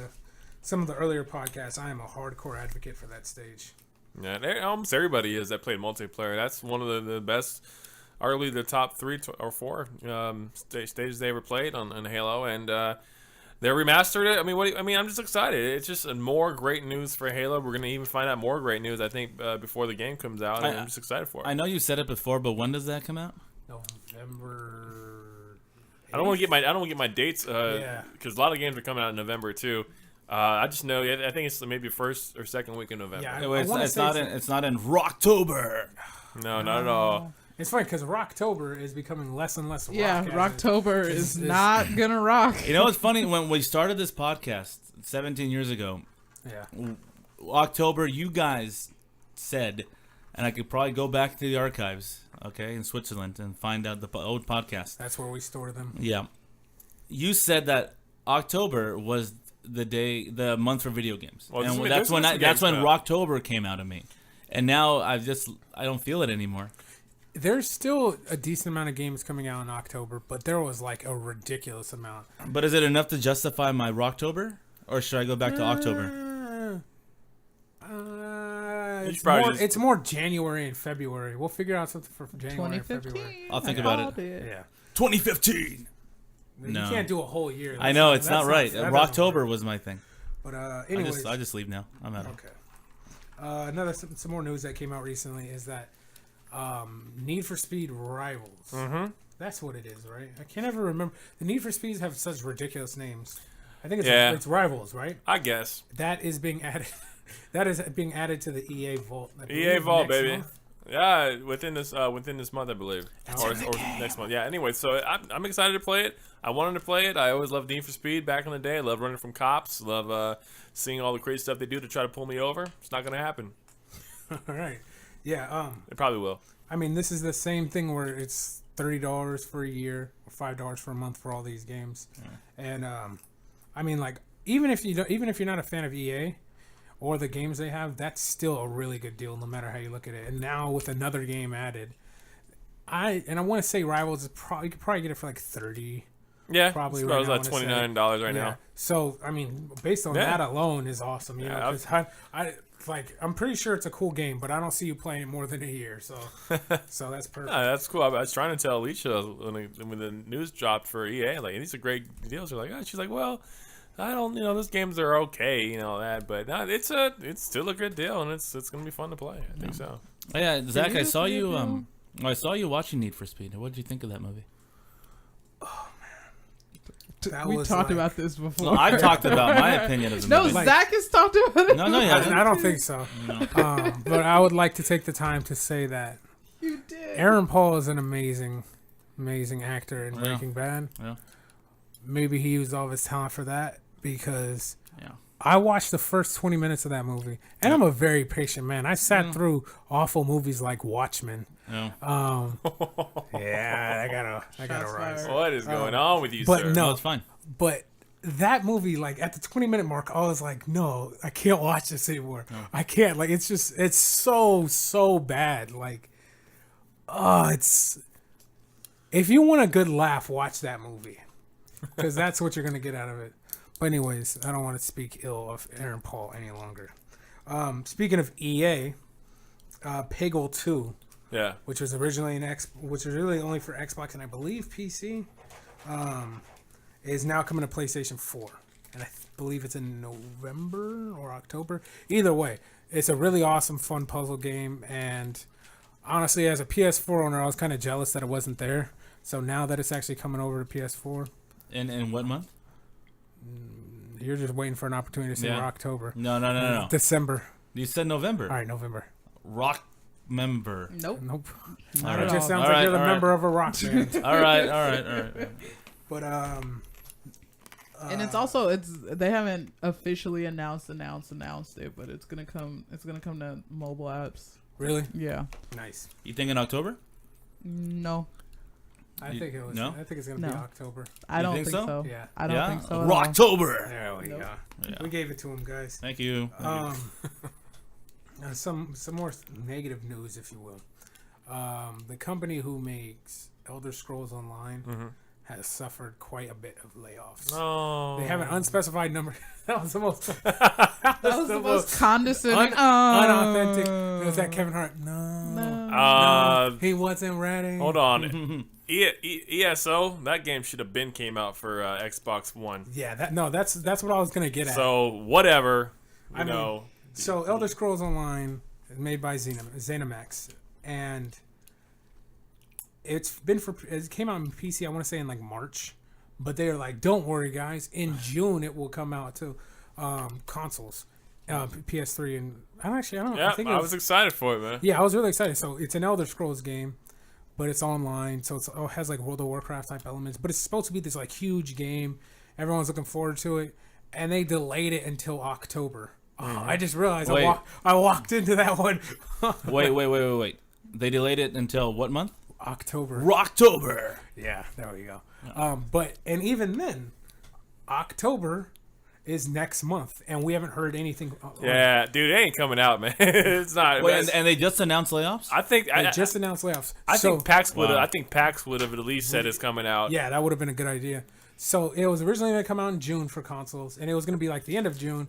some of the earlier podcasts, I am a hardcore advocate for that stage. Yeah, almost everybody is that played multiplayer. That's one of the best, arguably the top 3 or 4 stages they ever played on Halo, and they remastered it. I mean, I'm just excited. It's just more great news for Halo. We're gonna even find out more great news, I think, before the game comes out. And I'm just excited for it. I know you said it before, but when does that come out? November. 8th? I don't want to get my dates because a lot of games are coming out in November too. I just know. I think it's maybe first or second week in November. Yeah, it's not in Rocktober. No, not at all. It's funny because Rocktober is becoming less and less rock. Yeah, Rocktober is not gonna rock. You know what's funny? When we started this podcast 17 years ago, October, you guys said, and I could probably go back to the archives, in Switzerland and find out the old podcast. That's where we store them. Yeah, you said that October was the month for video games, well, and that's when Rocktober came out of me, and now I don't feel it anymore. There's still a decent amount of games coming out in October, but there was like a ridiculous amount. But is it enough to justify my Rocktober, or should I go back to October? It's more January and February. We'll figure out something for January and February. I'll think about it. Yeah. 2015. No. You can't do a whole year. I know, it's not right. Rocktober was my thing. But anyways. I just leave now. I'm out. Okay. Some more news that came out recently is that Need for Speed Rivals. Mm-hmm. That's what it is, right? I can't ever remember. The Need for Speeds have such ridiculous names. I think it's Rivals, right? I guess. That is being added. That is being added to the EA Vault. EA Vault, baby. Month. Yeah, within this month, I believe, or next month. Yeah. Anyway, so I'm excited to play it. I wanted to play it. I always loved Need for Speed back in the day. I love running from cops. Love seeing all the crazy stuff they do to try to pull me over. It's not gonna happen. All right. Yeah. It probably will. I mean, this is the same thing where it's $30 for a year or $5 for a month for all these games, and I mean, like even if you're not a fan of EA or the games they have, that's still a really good deal no matter how you look at it. And now with another game added, I want to say Rivals is you could probably get it for like $30. Yeah, probably right now. It's like $29 right now. So I mean, based on that alone is awesome. You know, 'cause I'm pretty sure it's a cool game, but I don't see you playing it more than a year. So that's perfect. That's cool. I was trying to tell Alicia when the news dropped for EA, like these are great deals. They're like, she's like, well, I don't, those games are okay, that, but no, it's still a good deal, and it's gonna be fun to play. I think so. Oh, yeah, Zach, I saw you watching Need for Speed. What did you think of that movie? We talked about this before. No, I've talked about my opinion of the movie. No, Zach has talked about it. No, he hasn't. I don't think so. No. But I would like to take the time to say that you did. Aaron Paul is an amazing actor in Breaking Bad. Yeah. Maybe he used all of his talent for that because I watched the first 20 minutes of that movie, and I'm a very patient man. I sat through awful movies like Watchmen. Yeah. I gotta rise. What is going on with you, sir? No, it's fine. But that movie, like at the 20-minute mark, I was like, no, I can't watch this anymore. No. I can't. Like, it's so bad. Like, it's. If you want a good laugh, watch that movie, because that's what you're gonna get out of it. But anyways, I don't want to speak ill of Aaron Paul any longer. Speaking of EA, Peggle 2. Yeah. Which was originally really only for Xbox and I believe PC, is now coming to PlayStation 4. And I believe it's in November or October. Either way, it's a really awesome, fun puzzle game. And honestly, as a PS4 owner, I was kind of jealous that it wasn't there. So now that it's actually coming over to PS4, In what month? you're just waiting for an opportunity to say we're October. No. December. You said November. All right, November. Rock member. Nope. Nope. Not It at just all. sounds All like right, you're the all right. member of a rock band. All right. But And it's also they haven't officially announced it, but it's gonna come to mobile apps. Really? Yeah. Nice. You think in October? No. I think it was. No? I think it's gonna No. be October. I You don't think think so? so. Yeah. I don't think so. At all. Rocktober. There we Nope. go. Yeah. We gave it to him, guys. Thank you. Some more negative news, if you will. The company who makes Elder Scrolls Online has suffered quite a bit of layoffs. No. They have an unspecified number. That was the most. That was the most condescending. Unauthentic. It was that Kevin Hart. No, he wasn't ready. Hold on. ESO, that game should have been came out for Xbox One. Yeah, that's what I was gonna get at. So whatever, you know. So Elder Scrolls Online is made by ZeniMax, and it came out on PC. I want to say in like March, but they are like, don't worry, guys. In June it will come out to consoles, PS3, and I don't know. Yeah, I think I was excited for it, man. Yeah, I was really excited. So it's an Elder Scrolls game, but it's online, so it has like World of Warcraft type elements. But it's supposed to be this like huge game. Everyone's looking forward to it, and they delayed it until October. I just realized I walked into that one. Wait. They delayed it until what month? October. Rocktober. Yeah, there we go. And even then, October is next month, and we haven't heard anything. Yeah, dude, it ain't coming out, man. It's not. Wait, and they just announced layoffs? I think They just announced layoffs. I think PAX would have. Wow. I think PAX would have at least said it's coming out. Yeah, that would have been a good idea. So it was originally going to come out in June for consoles, and it was going to be like the end of June.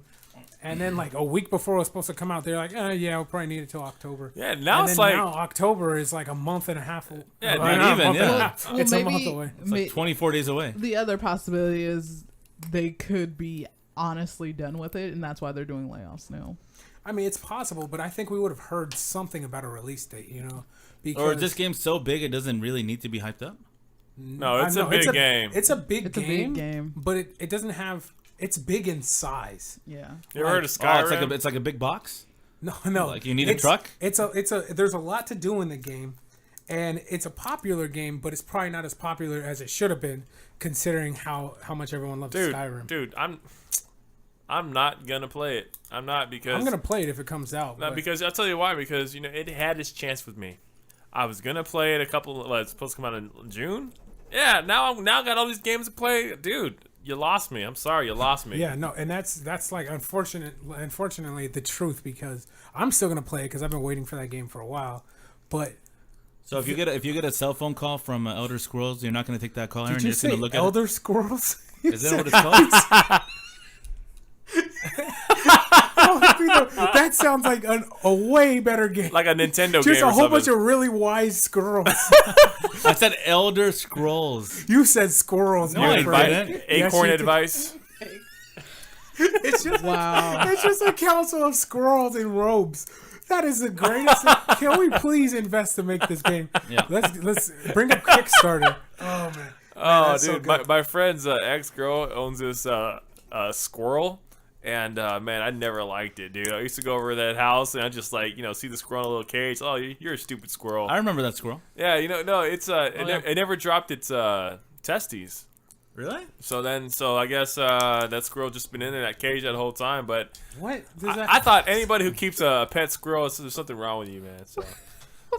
And then like a week before it was supposed to come out, they're like, yeah, we'll probably need it till October. Yeah, now and it's then like now October is like a month and a half. Yeah, not not a even, month and a yeah. half. It's a month away. It's like 24 days away. The other possibility is they could be honestly done with it, and that's why they're doing layoffs now. I mean, it's possible, but I think we would have heard something about a release date, you know? Because Or this game's so big it doesn't really need to be hyped up? no, it's a big game. It's a big It's a game. big game. But it doesn't have. It's big in size. Yeah. You ever heard of Oh, Skyrim? it's like a big box? No. Like you need a truck? There's a lot to do in the game, and it's a popular game, but it's probably not as popular as it should have been, considering how much everyone loves Skyrim. Dude, I'm not gonna play it. I'm not because I'm gonna play it if it comes out. not but- because I'll tell you why. Because it had its chance with me. I was gonna play it it's supposed to come out in June. Yeah, now I got all these games to play, dude. You lost me. I'm sorry, you lost me. Yeah, no, and that's like unfortunately the truth, because I'm still gonna play it because I've been waiting for that game for a while. But So if you get a cell phone call from Elder Scrolls, you're not going to take that call, Aaron? did You're you just going say to look Elder Scrolls? at it? Is that what it's called? That sounds like a way better game. Like a Nintendo game. Just a or whole bunch something. of really wise squirrels. I said Elder Scrolls. You said squirrels. No, my I friend. didn't. Yes, Acorn you did. advice. It's just Wow. It's just a council of squirrels in robes. That is the greatest. Can we please invest to make this game? Yeah. Let's bring up Kickstarter. Oh man. Oh, that's so dude, good. my friend's ex-girl owns this squirrel, and man, I never liked it, dude. I used to go over to that house, and I just like see the squirrel in a little cage. Oh, you're a stupid squirrel. I remember that squirrel. Yeah, no, it's yeah. it never dropped its testes. Really? So I guess that squirrel just been in that cage that whole time. But What? Does that I thought anybody who keeps a pet squirrel, there's something wrong with you, man. So.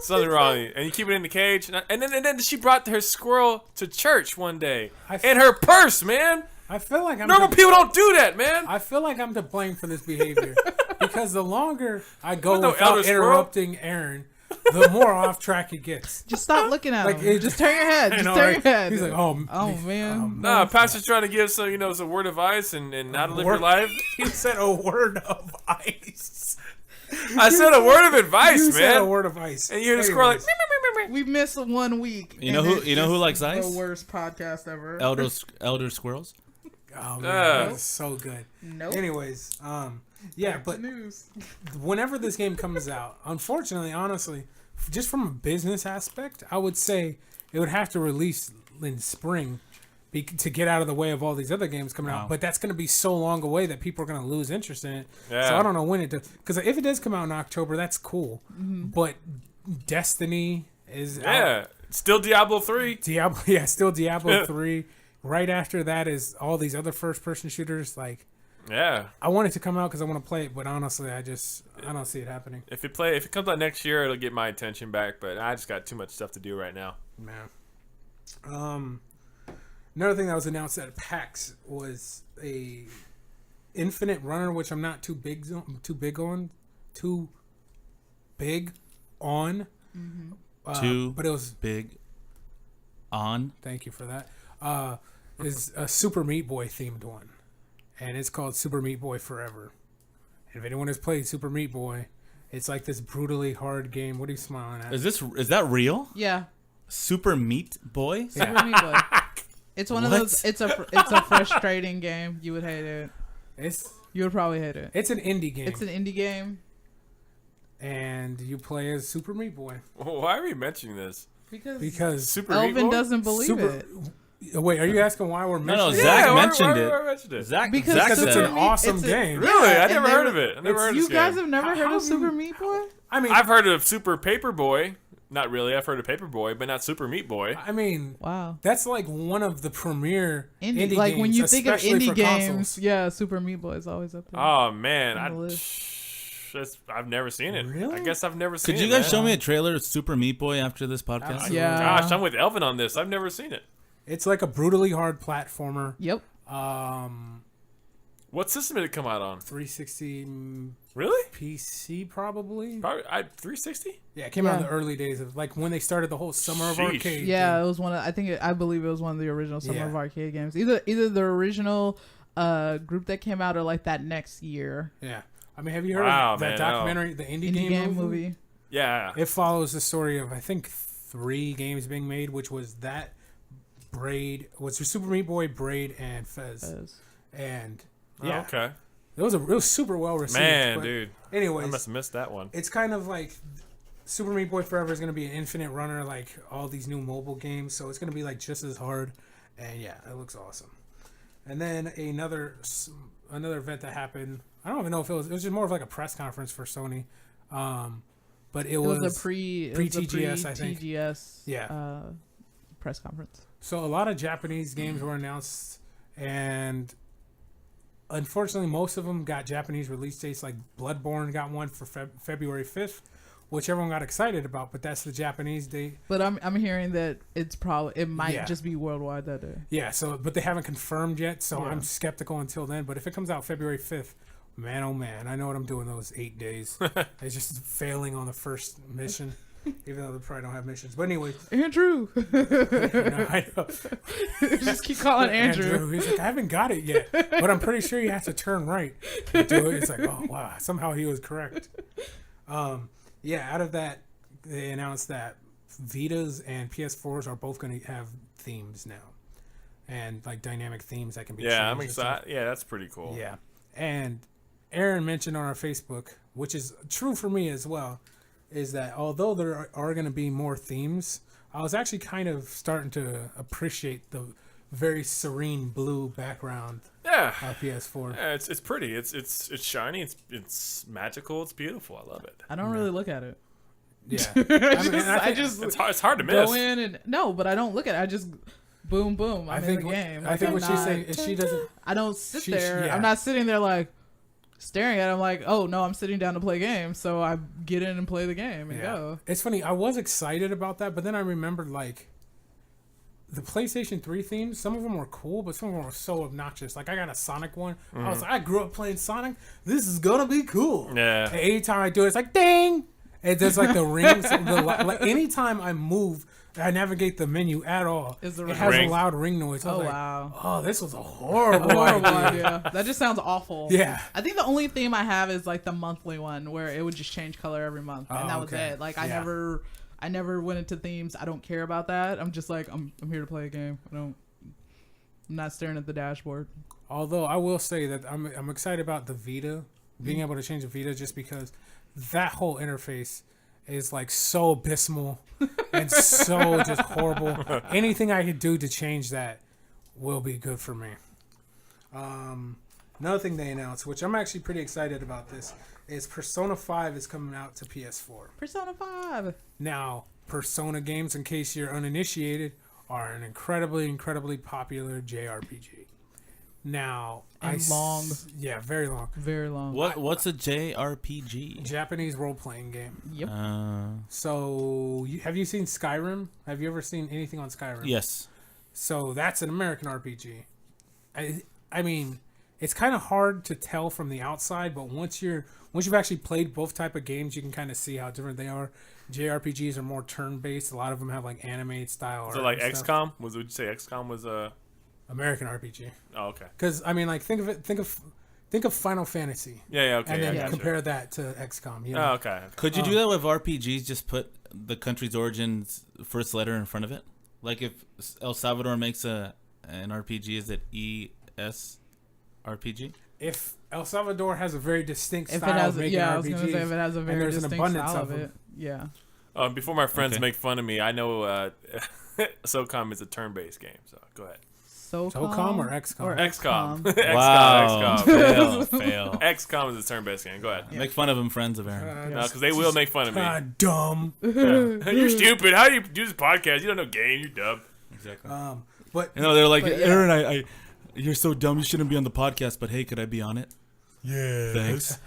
Something wrong with you. And you keep it in the cage. And then she brought her squirrel to church one day. In her purse, man. I feel like I'm Normal people don't do that, man. I feel like I'm to blame for this behavior because the longer I go With no without elder squirrel? interrupting Aaron, the more off track it gets. Just stop looking at Like, him. it Just turn your head. I Just know, turn right? your head. He's like, oh man. Nah, pastor's trying to give some word of advice and how to live your Word- life. He said a word of ice. I said a word of advice, You man. said a word of ice. And you hear the squirrel like, Anyways. We missed 1 week. You know and who- it's you know who just likes ice? The worst podcast ever. Elder Squirrels? Oh man, Nope. that's so good. Nope. Anyways, yeah, Back but to news. whenever this game comes out, unfortunately, honestly, just from a business aspect, I would say it would have to release in spring to get out of the way of all these other games coming out. But that's going to be so long away that people are going to lose interest in it. Yeah. So I don't know when it does. Because if it does come out in October, that's cool. Mm-hmm. But Destiny is out. Still Diablo 3. Still Diablo 3. Right after that is all these other first-person shooters. Like, I want it to come out because I want to play it, but honestly, I don't see it happening. If it comes out next year, it'll get my attention back. But I just got too much stuff to do right now. Man. Another thing that was announced at PAX was a Infinite Runner, which I'm not too big on. Mm-hmm. But it was big on. Thank you for that. Is a Super Meat Boy themed one, and it's called Super Meat Boy Forever. And if anyone has played Super Meat Boy, it's like this brutally hard game. What are you smiling at? Is that real? Yeah. Super Meat Boy. Super Meat Boy. It's one of those. It's a frustrating game. You would hate it. You would probably hate it. It's an indie game. It's an indie game. And you play as Super Meat Boy. Why are we mentioning this? Because Super Elvin Meat Boy? doesn't believe it. Wait, are you asking why we're mentioning it? Zach mentioned it. Why mentioned it? Zach because it's an awesome game. Really? I never heard of it. I never heard of this You guys game. have never heard of Super Meat Boy? I mean, I've heard of Super Paper Boy. Not really. I've heard of Paper Boy, but not Super Meat Boy. I mean, wow. That's like one of the premier indie like games. When you think of indie games, consoles. Super Meat Boy is always up there. Oh, man. I've never seen it. Really? I guess I've never seen it. Could you guys show me a trailer of Super Meat Boy after this podcast? Absolutely. Yeah. Gosh, I'm with Elvin on this. I've never seen it. It's like a brutally hard platformer. Yep. What system did it come out on? 360. Really? PC probably. 360? Yeah, it came out in the early days of like when they started the whole Summer of Arcade. Yeah, thing. it was one of. I believe it was one of the original Summer of Arcade games. Either the original group that came out or like that next year. Yeah. I mean, have you heard of that documentary, the Indie Game movie? Yeah. It follows the story of, I think, 3 games being made, which was that Super Meat Boy, Braid, and Fez. And, yeah. Okay. It was super well received. Man, dude. Anyways. I must have missed that one. It's kind of like Super Meat Boy Forever is going to be an infinite runner like all these new mobile games, so it's going to be like just as hard. And, yeah, it looks awesome. And then another event that happened, I don't even know if it was just more of like a press conference for Sony. But it was a pre-TGS, I think. TGS press conference. So a lot of Japanese games were announced, and unfortunately most of them got Japanese release dates. Like Bloodborne got one for February 5th, which everyone got excited about, but that's the Japanese date. But I'm hearing that it might just be worldwide that day. Yeah, but they haven't confirmed yet, so I'm skeptical until then. But if it comes out February 5th, man, oh man, I know what I'm doing those 8 days. It's just failing on the first mission, even though they probably don't have missions. But anyway. Andrew! I know. Just keep calling Andrew. He's like, I haven't got it yet, but I'm pretty sure you have to turn right to do it. It's like, oh, wow, somehow he was correct. Yeah, out of that, they announced that Vitas and PS4s are both going to have themes now. And, like, dynamic themes that can be changed. Yeah, I'm excited. Yeah, that's pretty cool. Yeah. And Aaron mentioned on our Facebook, which is true for me as well, is that although there are going to be more themes, I was actually kind of starting to appreciate the very serene blue background of PS4. Yeah, it's pretty. It's shiny. It's magical. It's beautiful. I love it. I don't really look at it. Yeah. I just it's hard to miss. Go in and but I don't look at it. I just boom boom. I'm in the game. I think what she's saying is she doesn't. I don't sit there. I'm not sitting there like staring at it. I'm like, oh no, I'm sitting down to play games. So I get in and play the game and go. It's funny. I was excited about that, but then I remembered like the PlayStation 3 themes. Some of them were cool, but some of them were so obnoxious. Like I got a Sonic one. I was like, I grew up playing Sonic. This is gonna be cool. Yeah. And anytime I do it, it's like ding. It does like the rings. Like anytime I move, I navigate the menu at all. It has a loud ring noise. Oh wow! Oh, this was a horrible idea. That just sounds awful. Yeah. I think the only theme I have is like the monthly one where it would just change color every month, and that was it. Like I never went into themes. I don't care about that. I'm just like I'm here to play a game. I'm not staring at the dashboard. Although I will say that I'm excited about the Vita being able to change the Vita just because that whole interface is like so abysmal and so just horrible. Anything I could do to change that will be good for me. Another thing they announced, which I'm actually pretty excited about this, is Persona 5 is coming out to PS4. Persona 5. Now, Persona games, in case you're uninitiated, are an incredibly popular JRPG. Now, long. Yeah, very long. Very long. What's a JRPG? Japanese role-playing game. Yep. So, have you seen Skyrim? Have you ever seen anything on Skyrim? Yes. So, that's an American RPG. I mean, it's kind of hard to tell from the outside, but once you've actually played both type of games, you can kind of see how different they are. JRPGs are more turn-based. A lot of them have like anime style. So like XCOM? Would you say XCOM was a American RPG? Oh, okay. Because I mean, like think of Final Fantasy. Yeah, okay. And then gotcha. compare that to XCOM. You know? Oh, okay. Could you do that with RPGs? Just put the country's origins first letter in front of it. Like if El Salvador makes an RPG, is it ES RPG? If El Salvador has a very distinct If style it has, of making yeah, RPGs, I was gonna say if it has a very there's an distinct abundance style of of them. it. Yeah. Before my friends Okay. make fun of me, I know SOCOM is a turn-based game. So go ahead. SOCOM or XCOM? XCOM. Wow. XCOM. Fail. XCOM is a turn-based game. Go ahead. Make fun of him, friends of Aaron. No, because they will make fun of me. Dumb. You're stupid. How do you do this podcast? You don't know game. You're dumb. Exactly. But You know, they're like, But yeah. Aaron, I, you're so dumb. You shouldn't be on the podcast. But hey, could I be on it? Yeah. Thanks.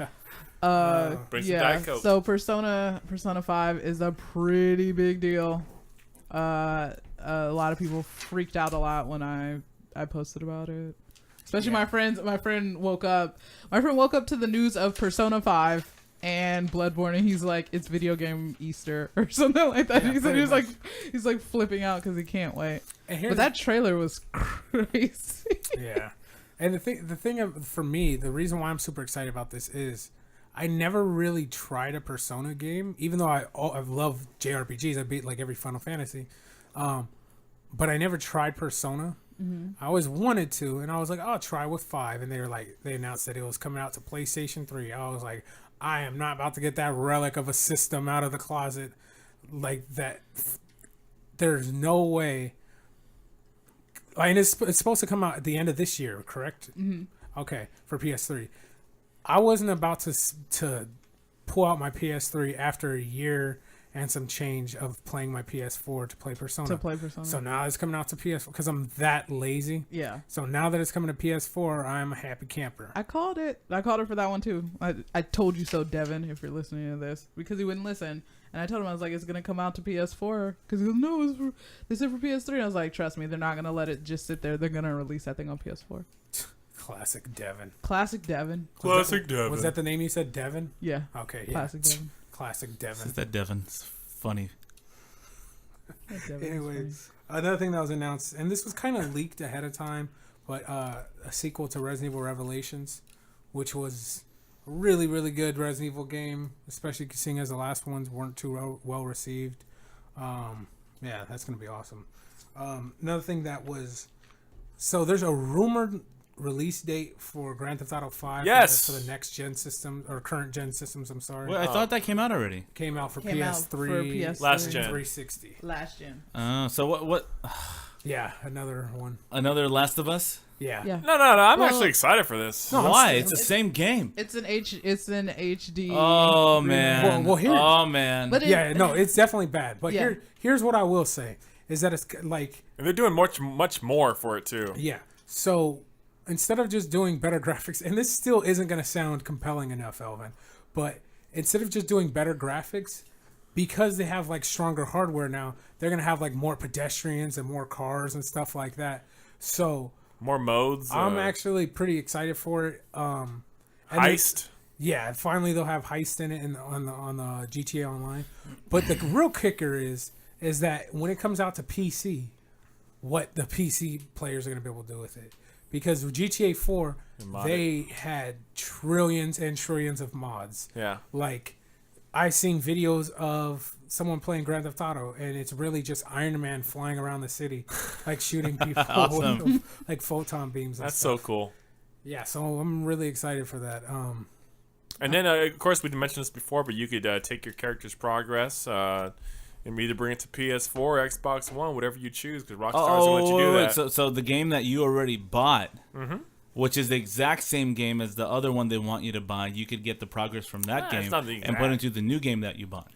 Bring some Yeah. Diet Coke. So Persona 5 is a pretty big deal. A lot of people freaked out a lot when I posted about it. Especially my friend woke up to the news of Persona 5 and Bloodborne, and he's like, it's video game Easter or something like that. Yeah, He said pretty he's like flipping out because he can't wait. and But that trailer was crazy. yeah. And for me, the reason why I'm super excited about this is I never really tried a Persona game, even though I've loved JRPGs. I beat like every Final Fantasy, but I never tried Persona. I always wanted to, and I was like, I'll try with 5. And they announced that it was coming out to PlayStation 3. I was like, I am not about to get that relic of a system out of the closet like that. There's no way. And it's supposed to come out at the end of this year, correct? Mm-hmm. Okay, for PS3. I wasn't about to pull out my PS3 after a year and some change of playing my PS4 to play Persona. So now it's coming out to PS4 because I'm that lazy. Yeah. So now that it's coming to PS4, I'm a happy camper. I called it for that one too. I told you so, Devin, if you're listening to this, because he wouldn't listen. And I told him, I was like, it's going to come out to PS4. Because he goes, no, they said for PS3. And I was like, trust me, they're not going to let it just sit there. They're going to release that thing on PS4. Classic Devin. Devin. Was that the name you said, Devin? Yeah. Okay, yeah. Classic Devin. Classic Devin. Is that Devin? It's funny. Anyways, another thing that was announced, and this was kind of leaked ahead of time, but a sequel to Resident Evil Revelations, which was a really, really good Resident Evil game, especially seeing as the last ones weren't too well received. Yeah, that's going to be awesome. Another thing that was... So there's a rumored release date for Grand Theft Auto 5 Yes. for the next gen system, or current gen systems, I'm sorry. Well, I thought that came out already. Came out for Came out PS3, for PS3. Last gen. 360. Last gen. So what? Yeah, another one. Another Last of Us? Yeah. Yeah. No. I'm Well- actually excited for this. No, Why? It's the same game. It's an HD. Oh man. Well, here- Oh man. But Yeah, no, it's definitely bad. But Yeah. here's what I will say is that it's like, And they're doing much more for it too. yeah. So instead of just doing better graphics, and this still isn't going to sound compelling enough, Elvin, but instead of just doing better graphics, because they have like stronger hardware now, they're going to have like more pedestrians and more cars and stuff like that. So More modes. I'm actually pretty excited for it. And Heist. Yeah, finally they'll have heist in it on the GTA Online. But the real kicker is that when it comes out to PC, what the PC players are going to be able to do with it. Because with GTA 4, they had trillions and trillions of mods. Yeah. Like, I've seen videos of someone playing Grand Theft Auto, and it's really just Iron Man flying around the city, like shooting people Awesome. with like photon beams. And That's stuff. so cool. Yeah, so I'm really excited for that. And then, of course, we mentioned this before, but you could take your character's progress and either bring it to PS4 or Xbox One, whatever you choose, because Rockstar's going to let you do that. So the game that you already bought, Mm-hmm. which is the exact same game as the other one they want you to buy, you could get the progress from that game and put into the new game that you bought.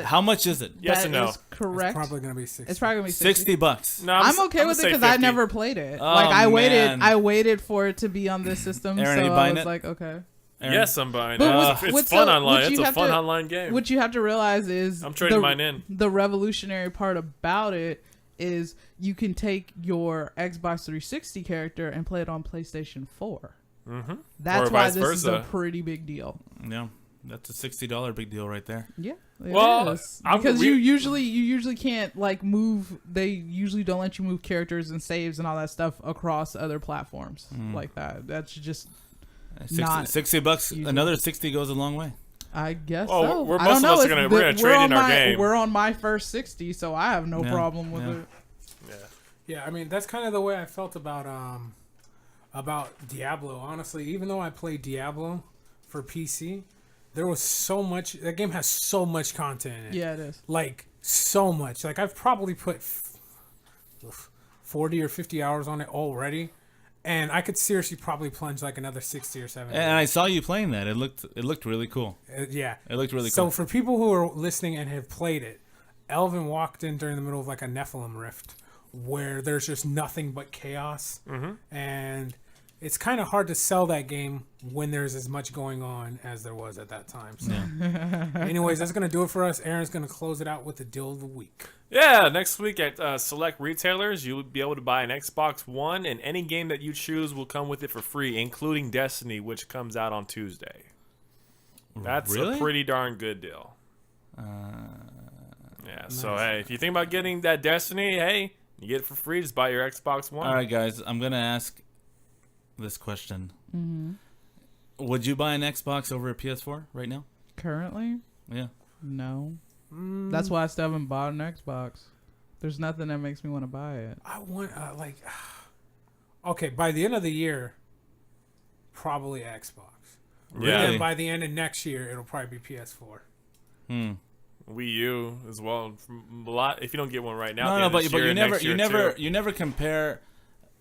How much is it? Yes and no. Is correct. It's probably going to be 60. It's probably going to be $60. No, I'm okay with it because I never played it. I waited for it to be on this system, Aaron, so I was like, okay. Aaron? Yes, I'm buying But it. It's fun online. It's a fun online game. What you have to realize is I'm trading mine in. The revolutionary part about it is you can take your Xbox 360 character and play it on PlayStation 4. Mm-hmm. That's why this is a pretty big deal. Yeah, that's a $60 big deal right there. Yeah. Well, because you usually can't like move. They usually don't let you move characters and saves and all that stuff across other platforms like that. That's just $60. Usually. Another 60 goes a long way. I guess so. I don't know. We're gonna trade in our game. We're on my first 60, so I have no problem with it. Yeah, I mean that's kind of the way I felt about Diablo. Honestly, even though I played Diablo for PC, there was so much. That game has so much content in it. Yeah, it is. Like so much. Like I've probably put 40 or 50 hours on it already. And I could seriously probably plunge like another 60 or 70. And I saw you playing that. It looked really cool. Yeah. It looked really cool. So cool. for people who are listening and have played it, Elvin walked in during the middle of like a Nephilim rift where there's just nothing but chaos. Mm-hmm. And it's kind of hard to sell that game when there's as much going on as there was at that time. So anyways, that's going to do it for us. Aaron's going to close it out with the deal of the week. Yeah, next week at select retailers, you'll be able to buy an Xbox One, and any game that you choose will come with it for free, including Destiny, which comes out on Tuesday. That's a pretty darn good deal. Yeah, nice. So hey, if you think about getting that Destiny, hey, you get it for free. Just buy your Xbox One. All right, guys, I'm going to ask this question. Mm-hmm. Would you buy an Xbox over a PS4 right now? Currently? Yeah. No. That's why I still haven't bought an Xbox. There's nothing that makes me want to buy it. I want okay, by the end of the year, probably Xbox. Yeah. And by the end of next year, it'll probably be PS4. Wii U as well. A lot. If you don't get one right now, no, but you never compare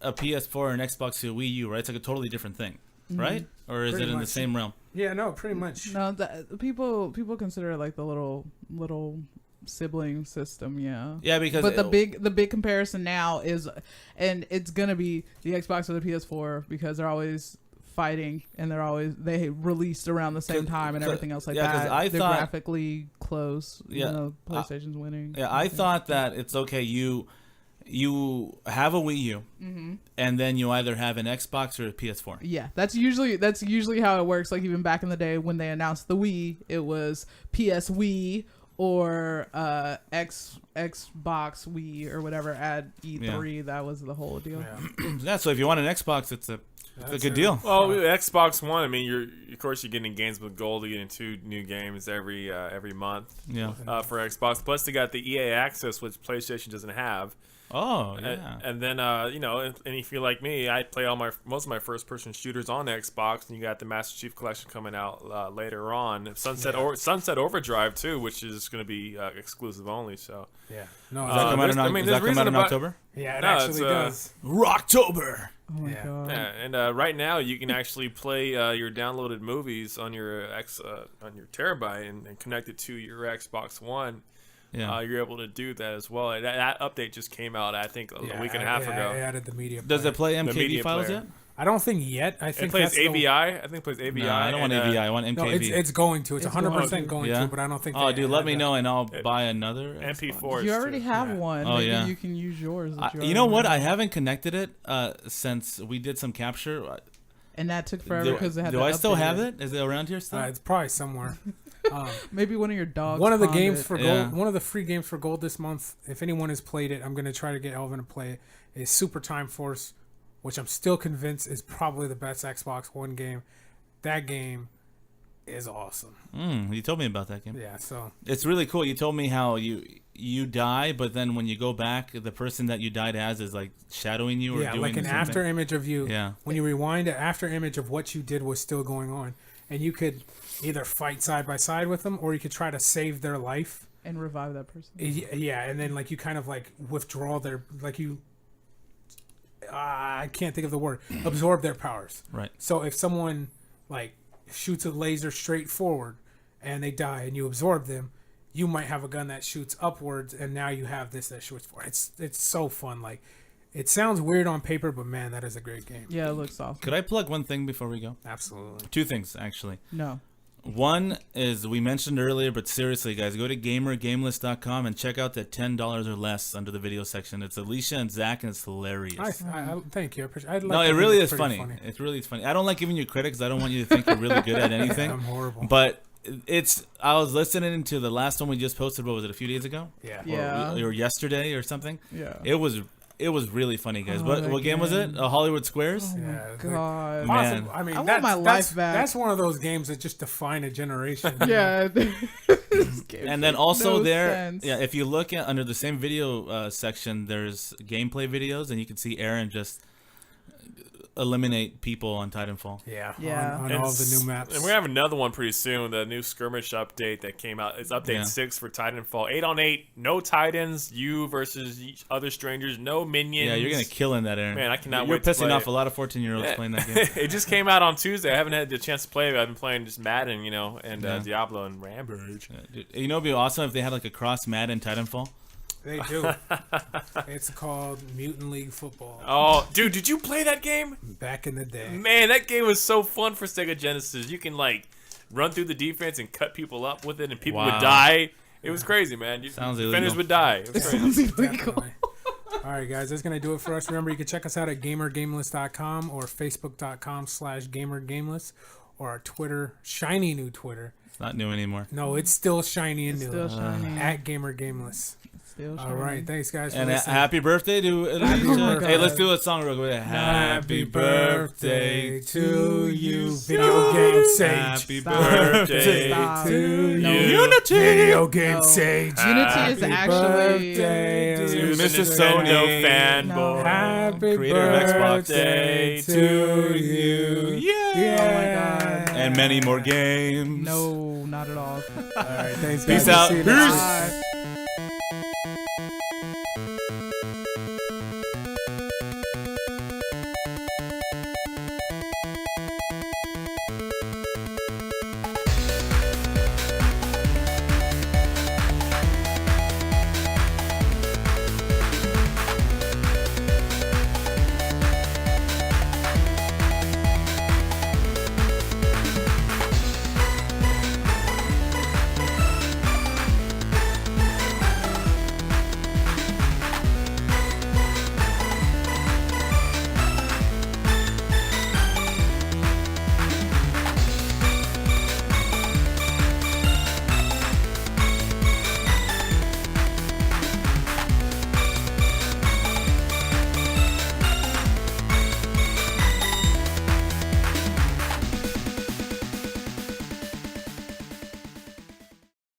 a PS4 or an Xbox to a Wii U, right? It's like a totally different thing, right? Or is it in the same realm? Yeah, no, pretty much. No, people consider it like the little sibling system, yeah. Yeah, because the big comparison now is, and it's gonna be the Xbox or the PS4 because they're always fighting and they released around the same time and everything else like that. I they're thought graphically close. Yeah, PlayStation's winning. Yeah, I thought that it's okay. You have a Wii U, and then you either have an Xbox or a PS4. Yeah, that's usually how it works. Like even back in the day when they announced the Wii, it was PS Wii or Xbox Wii or whatever at E3. Yeah. That was the whole deal. Yeah. So if you want an Xbox, it's a good deal. Well, Xbox One. I mean, of course you're getting games with gold. You're getting 2 new games every month. Yeah. For Xbox. Plus they got the EA Access, which PlayStation doesn't have. Oh yeah, and then and if you're like me, I play most of my first-person shooters on Xbox, and you got the Master Chief Collection coming out later on. Sunset Overdrive too, which is going to be exclusive only. So yeah, no, does that come out in October? Yeah, it actually does. Rocktober. Oh my god. Yeah, and right now you can actually play your downloaded movies on your terabyte and connect it to your Xbox One. Yeah, you're able to do that as well. That update just came out, I think, a week and a half ago. I added the media player. Does it play MKV files yet? I don't think yet. I think it plays AVI. I think it plays AVI. No, I don't want AVI. I want MKV. No, it's going to. It's 100% going to, but I don't think. Oh, dude, let me know and I'll buy another MP4. You already have one. Oh, yeah. You can use yours. You know what? I haven't connected it since we did some capture. And that took forever because it had. Do I still have it? Is it around here still? It's probably somewhere. Maybe one of your dogs. One of the games for gold. One of the free games for gold this month. If anyone has played it, I'm going to try to get Elvin to play it. Is Super Time Force, which I'm still convinced is probably the best Xbox One game. That game is awesome. You told me about that game. Yeah, so it's really cool. You told me how you die, but then when you go back, the person that you died as is like shadowing you or doing like an something. after image of you. Yeah. When you rewind, an after image of what you did was still going on. and you could either fight side by side with them, or you could try to save their life and revive that person. Yeah, and then like you kind of like withdraw their like you. I can't think of the word. Absorb their powers. Right. So if someone like shoots a laser straight forward and they die, and you absorb them, you might have a gun that shoots upwards, and now you have this that shoots forward. It's so fun. Like, it sounds weird on paper, but man, that is a great game. Yeah, it looks awesome. Could I plug one thing before we go? Absolutely. 2 things, actually. No. One is, we mentioned earlier, but seriously, guys, go to gamergameless.com and check out the $10 or less under the video section. It's Alicia and Zach, and it's hilarious. I thank you. I'd like No, it really is funny. It really is funny. I don't like giving you credit because I don't want you to think you're really good at anything. I'm horrible. But I was listening to the last one we just posted. What was it, a few days ago? Yeah. Yeah. Or yesterday or something? Yeah. It was really funny, guys. Oh, what game was it? Hollywood Squares? Oh Yeah, my God. Man. I mean, I want my life back. That's one of those games that just define a generation. Yeah. And then also no there, sense. yeah, if you look at under the same video section, there's gameplay videos, and you can see Aaron just eliminate people on Titanfall. Yeah. Yeah. On all the new maps. And we have another one pretty soon. The new skirmish update that came out. It's update 6 for Titanfall. 8-on-8. No Titans. You versus each other strangers. No minions. Yeah, you're gonna kill in that, Aaron. Man, I cannot You're wait to pissing play off it. a lot of 14-year-olds playing that game. It just came out on Tuesday. I haven't had the chance to play it. I've been playing just Madden, and Diablo and Rampage. Dude, you know, it'd be awesome if they had like a cross Madden Titanfall. They do. It's called Mutant League Football. Oh, dude, did you play that game? Back in the day. Man, that game was so fun for Sega Genesis. You can like run through the defense and cut people up with it, and people would die. It was crazy, man. Sounds Defenders illegal. would die. It was crazy. Definitely. All right, guys, that's going to do it for us. Remember, you can check us out at gamergameless.com or facebook.com/gamergameless, or our Twitter, shiny new Twitter. It's not new anymore. No, it's still shiny and new. Still shiny. At gamergameless. Still All right, thanks, guys, for And listening. happy birthday to Alicia. birthday. Hey, let's do a song real quick. Happy birthday to you, video game sage. Happy Stop. birthday Stop. to No. you, Unity. video game No. sage. Unity is Happy actually. birthday To to Mr. Sony. Sony fanboy. No. Happy Creator of Xbox. birthday to you. Yeah. Oh my God. And many more games. No, not at all. All right, thanks, guys. Peace We'll out. see you next week. Bye.